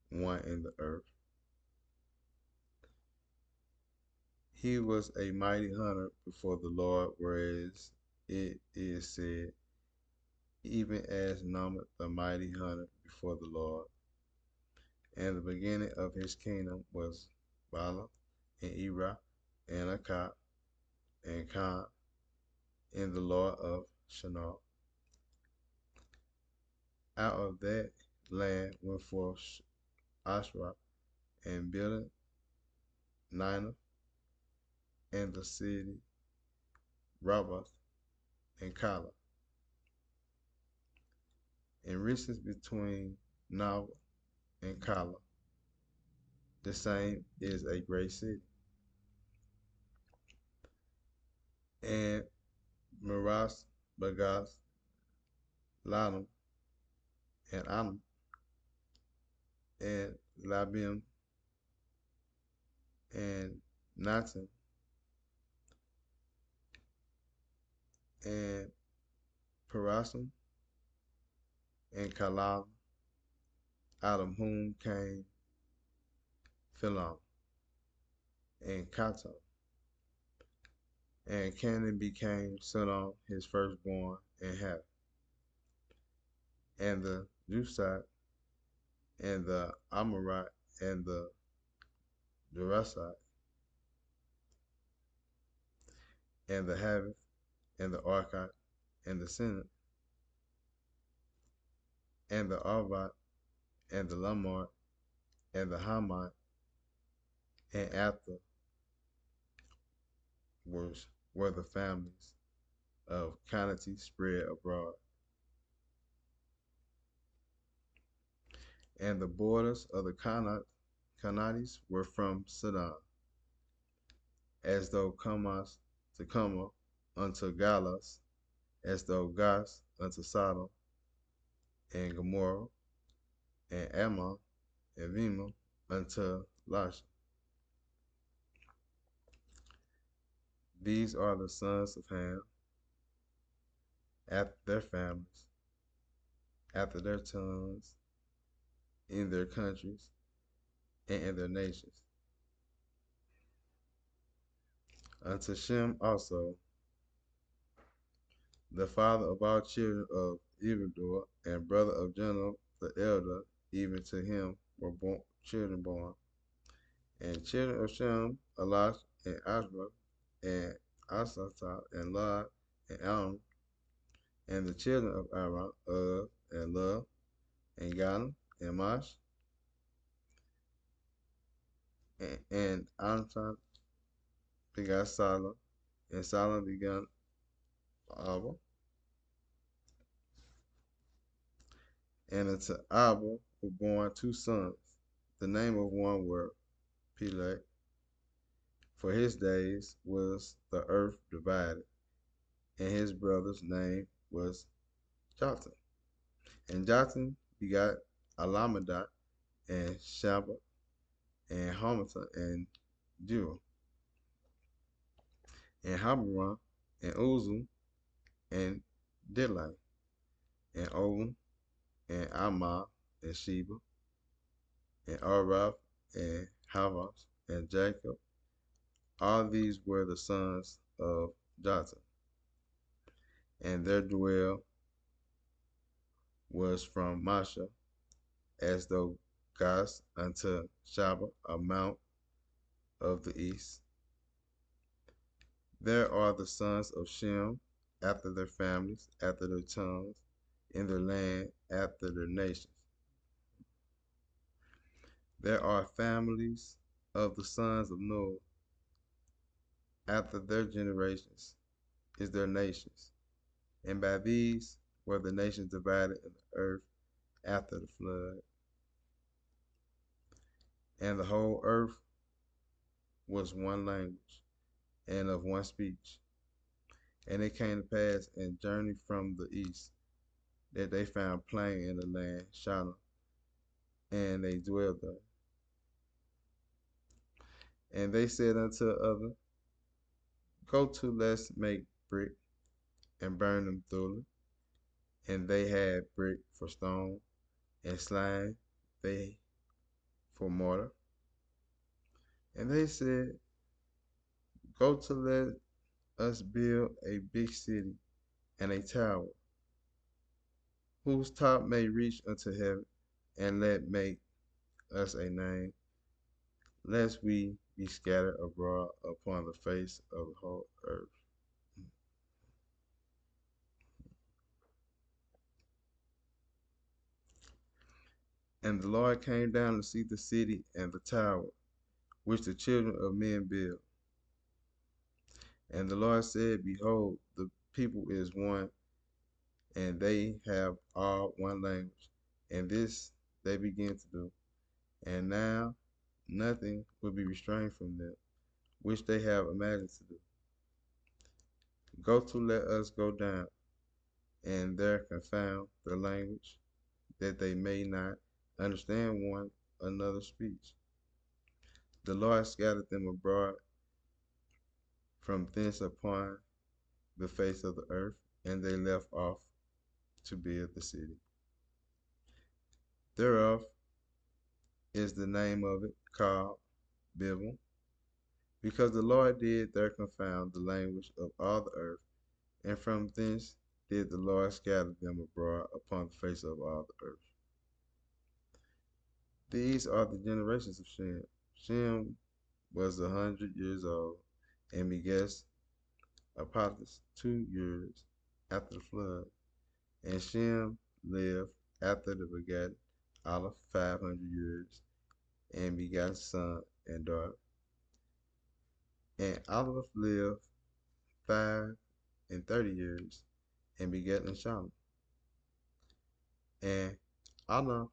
one in the earth. He was a mighty hunter before the Lord, whereas it is said, even as Nama the mighty hunter before the Lord. And the beginning of his kingdom was Bala, and Ira, and Akab, and Khan in the law of Shinar. Out of that land went forth Ashra and built Ninah and the city Rabbath and Kala. And richness between Nava and Kala, the same is a great city. And Miras, Bagas, Lanam, and Anam, and Labim, and Natan, and Parasum, and Kalam, out of whom came Philam, and Katam. And Canaan became Sidon, his firstborn, and Heth, and the Jusite, and the Amorite, and the Gerasite, and the Havith, and the Archite, and the Senate, and the Arvite, and the Lamart, and the Hamite, and after were the families of Canati spread abroad. And the borders of the Canaanites were from Sidon, as though Camas to Cama unto Galas, as though Gas unto Sodom, and Gomorrah, and Ammon, and Vima unto Lasha. These are the sons of Ham, after their families, after their tongues, in their countries, and in their nations. Unto Shem also, the father of all children of Evedor, and brother of Jonah the elder, even to him were children born. And children of Shem, Elash, and Ashba, and Asatah, and Lod, and Aram, and the children of Aram, and Lud, and Gana, and Mash, and Anton begot Salah, and Salah begot Abba, and unto Abba were born two sons. The name of one were Peleg, for his days was the earth divided, and his brother's name was Jotham. And Jotham begot Alamadat, and Shaba, and Hamata, and Jua, and Habaron, and Uzum, and Dilai, and Ovum, and Amah, and Sheba, and Arab, and Havas, and Jacob. All these were the sons of Jotham. And their dwell was from Masha, as though Gas unto Shaba, a mount of the east. There are the sons of Shem, after their families, after their tongues, in their land, after their nations. There are families of the sons of Noah, after their generations is their nations. And by these were the nations divided in the earth after the flood. And the whole earth was one language, and of one speech. And it came to pass and journeyed from the east, that they found plain in the land, Shinar, and they dwelled there. And they said unto other, Go to, let's make brick, and burn them thoroughly. And they had brick for stone, and slime they for mortar. And they said, Go to, let us build a big city, and a tower, whose top may reach unto heaven, and let make us a name, lest we be scattered abroad upon the face of the whole earth. And the Lord came down to see the city and the tower, which the children of men build. And the Lord said, Behold, the people is one, and they have all one language. And this they begin to do. And now nothing will be restrained from them, which they have imagined to do. Go to, let us go down, and there confound the language, that they may not understand one another's speech. The Lord scattered them abroad from thence upon the face of the earth, and they left off to build the city. Thereof is the name of it called Babel, because the Lord did there confound the language of all the earth, and from thence did the Lord scatter them abroad upon the face of all the earth. These are the generations of Shem. Shem was 100 years old, and begat Apollos 2 years after the flood. And Shem lived after the begat Aleph 500 years, and begat a son and daughter. And Aleph lived 530 years, and begat Shalom. And Allah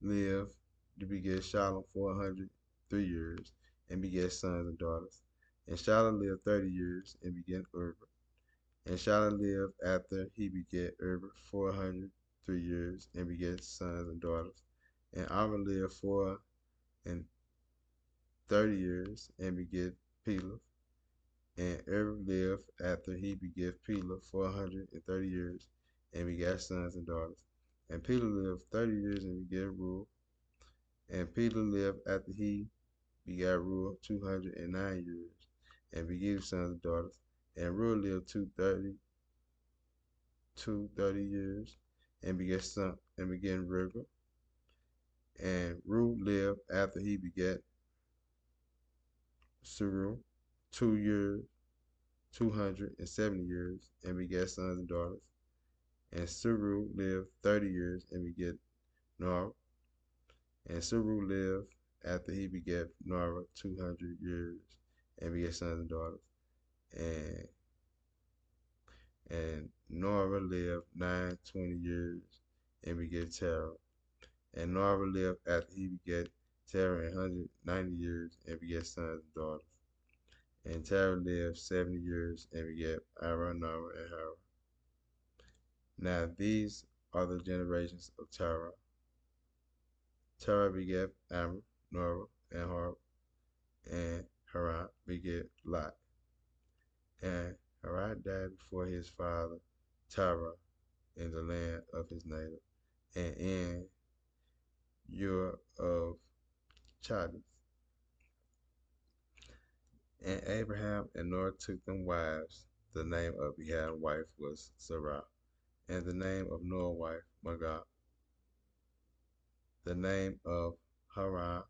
lived to beget Shalom 403 years, and begat sons and daughters. And Shalom lived 30 years, and begat Eber. And Shalom lived after he begat Eber 403 years, and begat sons and daughters. And Amram lived 430 years, and begat Peleg. And Eber lived after he begat Peleg 430 years, and begat sons and daughters. And Peleg lived 30 years, and begat Reuel. And Peleg lived after he begat Reuel 209 years, and begat sons and daughters. And Reuel lived 230 years, and begat Reuel. And Reuel lived after he begat Serug 270 years, and begat sons and daughters. And Serug lived 30 years, and begat Nor. And Serug lived after he begat Nora 200 years, and begat sons and daughters. And Nora lived 920 years, and begat Terah. And Nora lived after he begat Terah 190 years, and begat sons and daughters. And Terah lived 70 years, and begat Ira, Nora, and Hara. Now these are the generations of Terah. Terah begat Amram, Nora, and Harb. And Haran begat Lot. And Haran died before his father Terah in the land of his native, and in Ur of Chaldees. And Abraham and Noah took them wives. The name of Abraham's wife was Sarah, and the name of Noah's wife Magah. The name of Haran,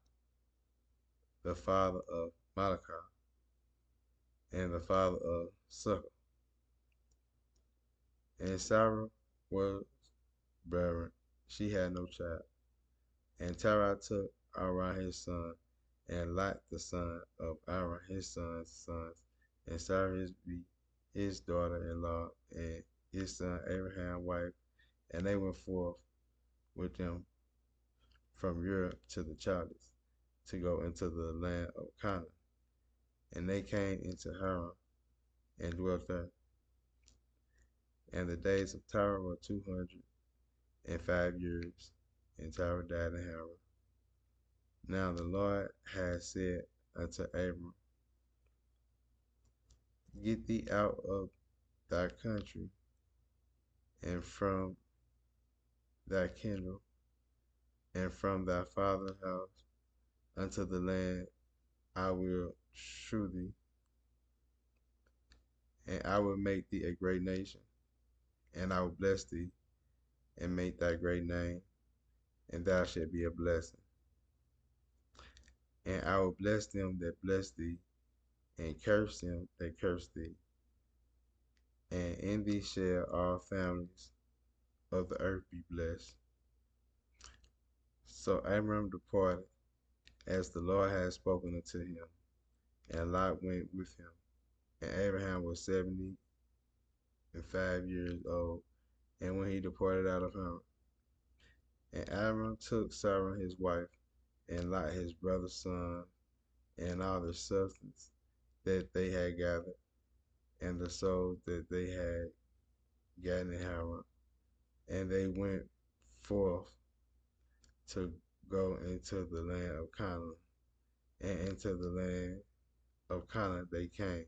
the father of Malachah, and the father of Sukkah. And Sarah was barren; she had no child. And Terah took Aran his son, and Lot the son of Aran his son's sons, and Sarah his daughter-in-law, and his son Abraham's wife, and they went forth with them from Europe to the Chaldees, to go into the land of Canaan. And they came into Haran, and dwelt there. And the days of Terah were 205 years, and Terah died in Haran. Now the Lord had said unto Abram, Get thee out of thy country, and from thy kindred, and from thy father's house, unto the land I will shew thee, and I will make thee a great nation, and I will bless thee, and make thy great name, and thou shalt be a blessing. And I will bless them that bless thee, and curse them that curse thee. And in thee shall all families of the earth be blessed. So Abram departed, as the Lord had spoken unto him, and Lot went with him. And Abraham was 75 years old, and when he departed out of Haran. And Abram took Sarah his wife, and Lot his brother's son, and all the substance that they had gathered, and the souls that they had gotten in Haran. And they went forth to go into the land of Canaan, and into the land of Canaan they came.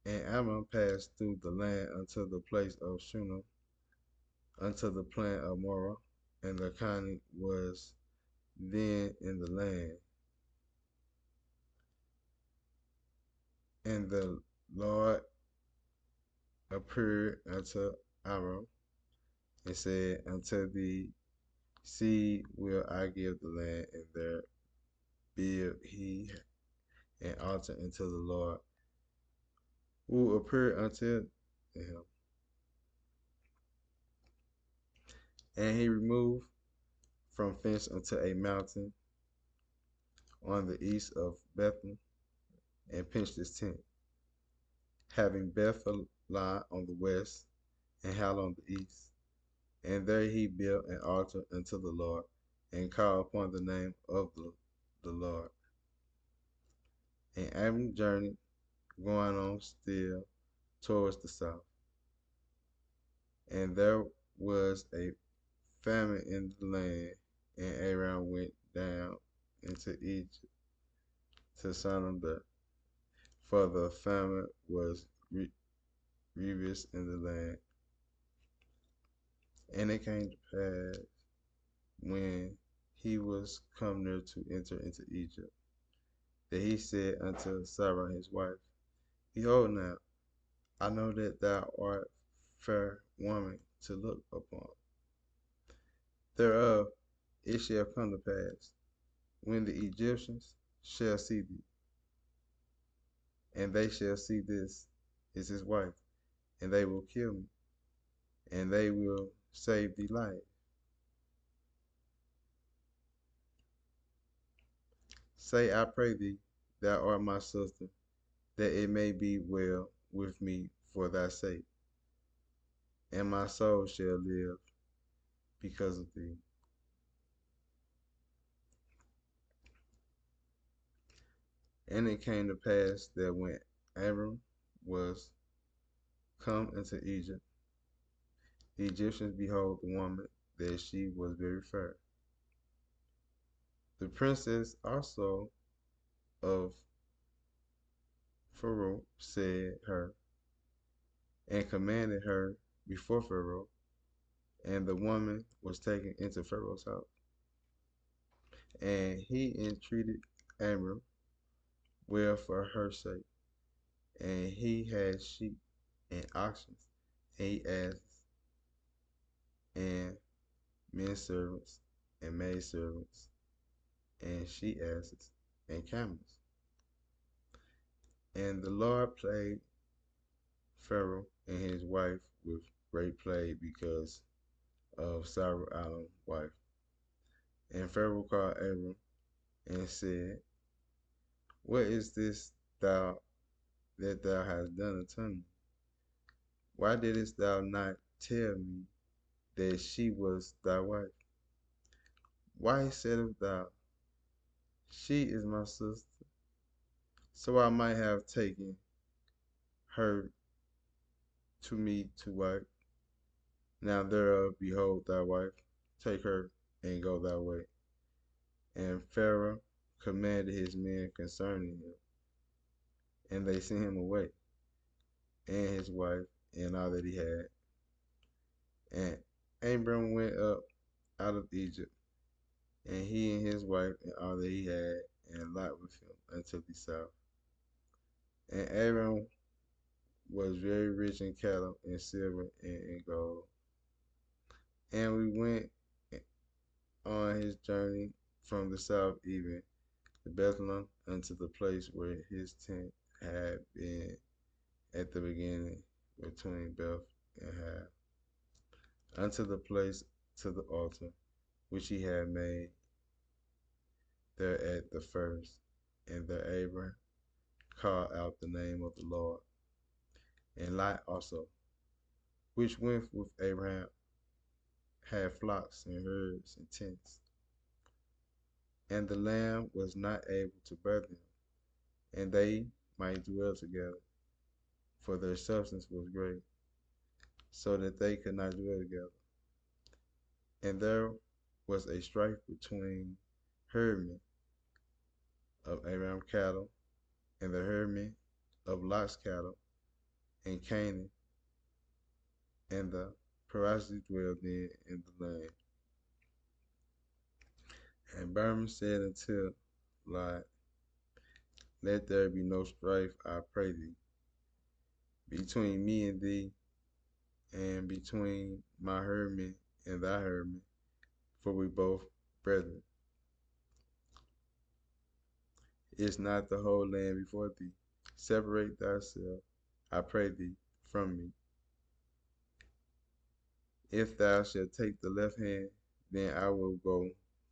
And Ammon passed through the land unto the place of Shunem, unto the plain of Morah, and the Canaan was then in the land. And the Lord appeared unto Abram, and said, unto thee seed will I give the land, and there build he an altar unto the Lord, who appeared unto him. And he removed from thence unto a mountain on the east of Bethel, and pitched his tent, having Bethel on the west, and Hal on the east. And there he built an altar unto the Lord, and called upon the name of the Lord. And Abram journeyed, going on still towards the south. And there was a famine in the land, and Aram went down into Egypt to Sodom, for the famine was grievous in the land. And it came to pass, when he was come near to enter into Egypt, that he said unto Sarah his wife, Behold now, I know that thou art fair woman to look upon. Thereof it shall come to pass, when the Egyptians shall see thee, and they shall see this is his wife, and they will kill me, and they will save thee life. Say, I pray thee, thou art my sister, that it may be well with me for thy sake, and my soul shall live because of thee. And it came to pass that when Abram was come into Egypt, the Egyptians behold the woman, that she was very fair. The princess also of Pharaoh said her, and commanded her before Pharaoh, and the woman was taken into Pharaoh's house. And he entreated Abram well for her sake, and he had sheep and oxen, and asses, and men servants, and maid servants, and she asses, and camels. And the Lord plagued Pharaoh and his wife with great plague because of Sarah Adam's wife. And Pharaoh called Abram and said, What is this thou that thou hast done unto me? Why didst thou not tell me that she was thy wife? Why saidst thou, She is my sister, so I might have taken her to me to wife? Now thereof, behold thy wife, take her and go thy way. And Pharaoh commanded his men concerning him, and they sent him away, and his wife, and all that he had. And Abram went up out of Egypt, and he and his wife, and all that he had, and Lot with him unto the south. And Abram was very rich in cattle, and silver, and in gold. And we went on his journey from the south, even to Bethlehem, unto the place where his tent had been at the beginning, between Beth and Har, unto the place to the altar, which he had made there at the first. And there Abraham called out the name of the Lord. And Lot also, which went with Abraham, had flocks and herds and tents. And the land was not able to bear them, and they might dwell together, for their substance was great, so that they could not dwell together. And there was a strife between herdmen of Abraham's cattle and the herdmen of Lot's cattle in Canaan, and the Perizzites dwelled then in the land. And Abram said unto Lot, let there be no strife, I pray thee, between me and thee, and between my herdmen and thy herdmen, for we both brethren. Is not the whole land before thee? Separate thyself, I pray thee, from me. If thou shalt take the left hand, then I will go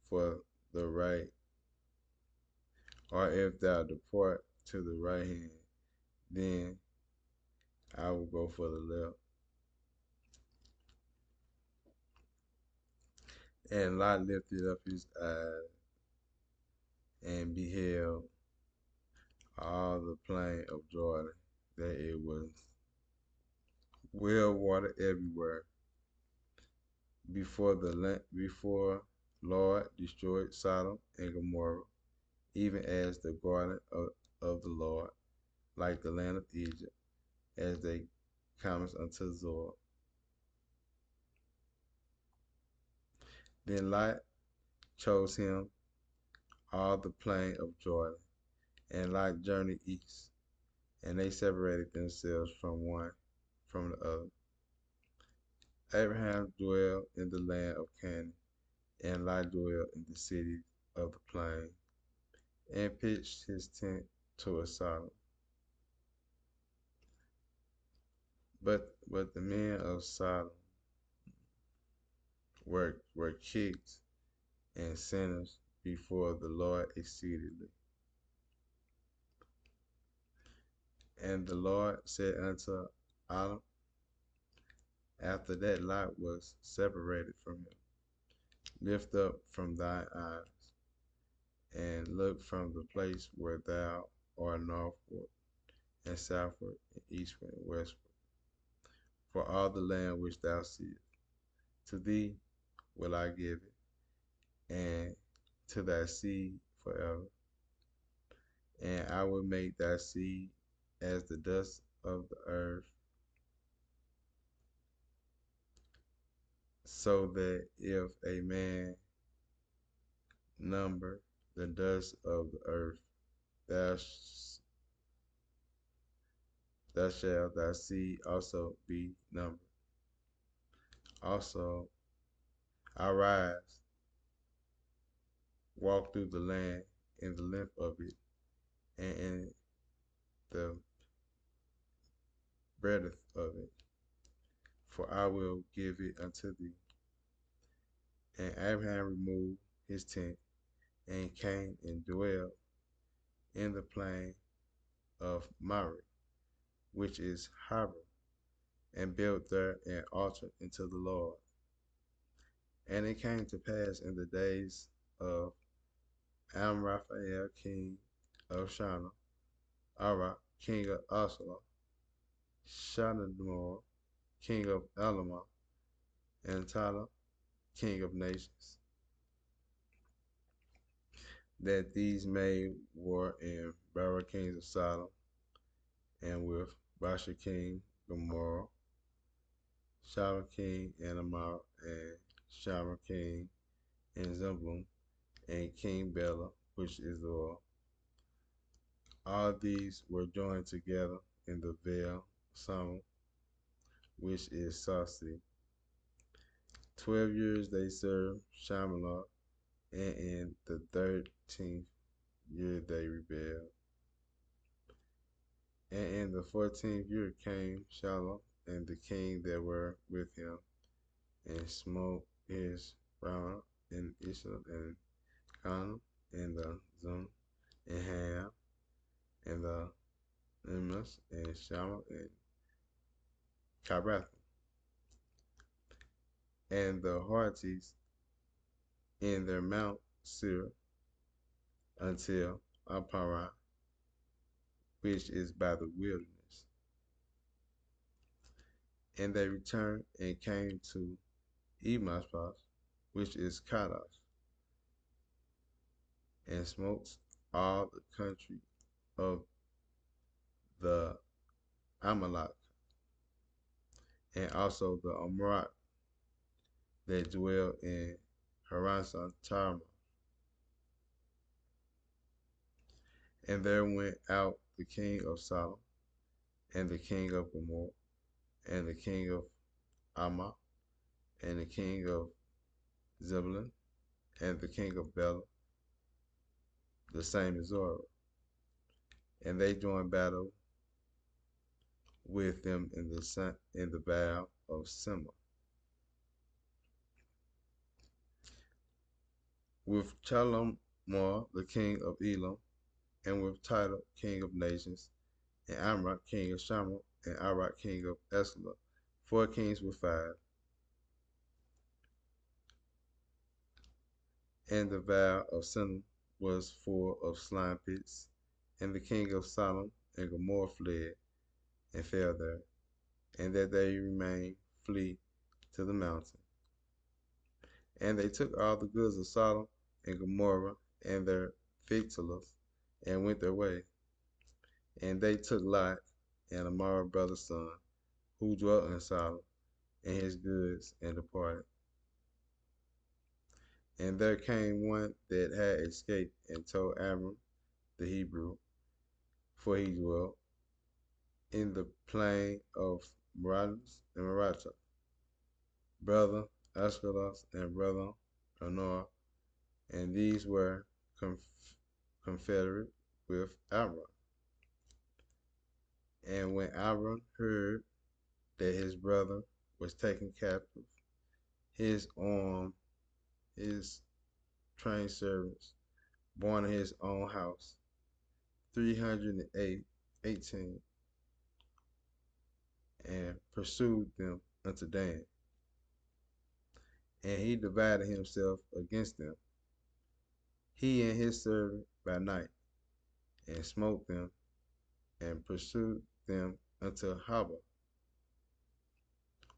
for the right, or if thou depart to the right hand, then I will go for the left. And Lot lifted up his eyes and beheld all the plain of Jordan, that it was well watered everywhere, before Lord destroyed Sodom and Gomorrah, even as the garden of the Lord, like the land of Egypt, as they comest unto Zoar. Then Lot chose him all the plain of Jordan, and Lot journeyed east, and they separated themselves from one from the other. Abraham dwelled in the land of Canaan, and Lot dwelled in the cities of the plain, and pitched his tent toward Sodom. But the men of Sodom were kicked and sinners before the Lord exceedingly. And the Lord said unto Adam, after that Lot was separated from him, lift up from thy eyes, and look from the place where thou art northward, and southward, and eastward, and westward, for all the land which thou seest. To thee will I give it, and to thy seed forever. And I will make thy seed as the dust of the earth, so that if a man number the dust of the earth, thou shalt thy seed also be numbered. Also, arise, walk through the land in the length of it, and in the breadth of it, for I will give it unto thee. And Abraham removed his tent, and came and dwelled in the plain of Mamre, which is Hebron, and built there an altar unto the Lord. And it came to pass in the days of Amraphel, king of Shinar, Ara, king of Asla, Shanadmor, king of Elamah, and Tala, king of nations, that these made war in Bara, kings of Sodom, and with Basha, king of Gomorrah, Shalom, king of Amar, and Shamar, king in Zebulun, and King Bela, which is Or. All these were joined together in the vale Summer, which is Saucy. 12 years they served Shamallah, And in the 13th year they rebelled. And in the 14th year came Shalom and the king that were with him, and smote his round in Israel and Canaan and the Zun and Ham and the Nimas and Shammah and Kirath and the Hartites in their Mount Seir until Aparah, which is by the wilderness. And they returned and came to Emaspas, which is Kadesh, and smote all the country of the Amalek, and also the Amorite that dwell in Harasah Tamar. And there went out the king of Sodom, and the king of Gomorrah, and the king of Ammah, and the king of Zebulun, and the king of Bela, the same as Zorah. And they joined battle with them in the vale of Simma, with Chalmar, the king of Elam, and with Tidal, king of nations, and Amrak, king of Shammah, and Arak, king of Esla, 4 kings with 5. And the vale of Sinim was full of slime pits, and the king of Sodom and Gomorrah fled and fell there, and that they remained flee to the mountain. And they took all the goods of Sodom and Gomorrah and their victuals, and went their way. And they took Lot and Amara brother's son, who dwelt in Sodom, and his goods, and departed. And there came one that had escaped, and told Abram the Hebrew, for he dwelt in the plain of Marathas and Maratha, brother Ashkelos and brother Honor, and these were confederate with Abram. And when Abram heard that his brother was taken captive, his trained servants, born in his own house, 318, and pursued them unto Dan. And he divided himself against them, he and his servant by night, and smote them, and pursued them unto Haba,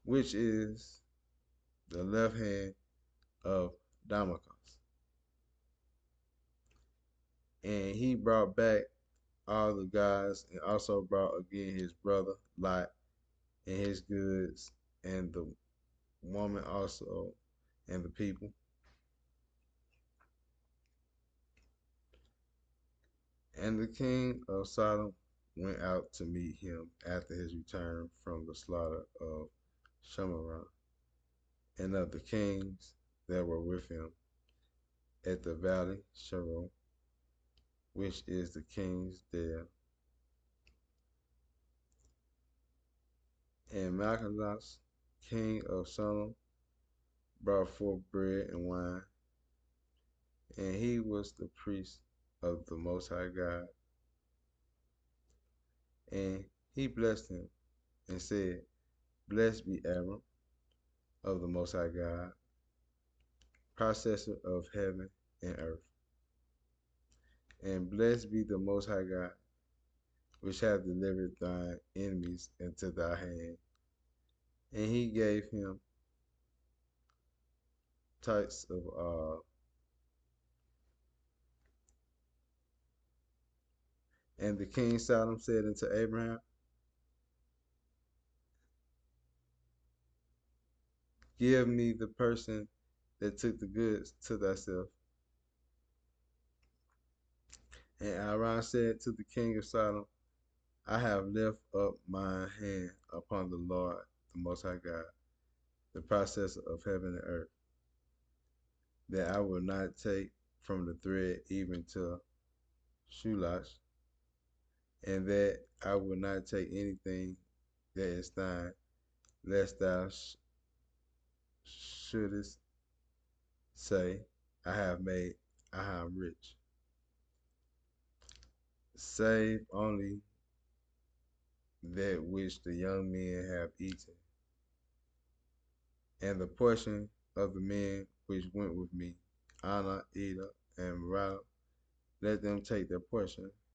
which is the left hand of Damascus. And he brought back all the gods, and also brought again his brother Lot and his goods, and the woman also, and the people. And the king of Sodom went out to meet him after his return from the slaughter of Shemarath, and of the kings that were with him at the valley Sharon, which is the king's dale. And Malchus, king of Sodom, brought forth bread and wine, and he was the priest of the Most High God. And he blessed him and said, Blessed be Abram of the Most High God, possessor of heaven and earth. And blessed be the Most High God, which hath delivered thine enemies into thy hand. And he gave him types of and the king Sodom said unto Abraham, Give me the person that took the goods to thyself. And Abraham said to the king of Sodom, I have lift up my hand upon the Lord, the Most High God, the possessor of heaven and earth, that I will not take from the thread even to Shulash, and that I will not take anything that is thine, lest thou shouldest say, I am rich. Save only that which the young men have eaten, and the portion of the men which went with me, Anna, Eda, and Mara, let them take their portion,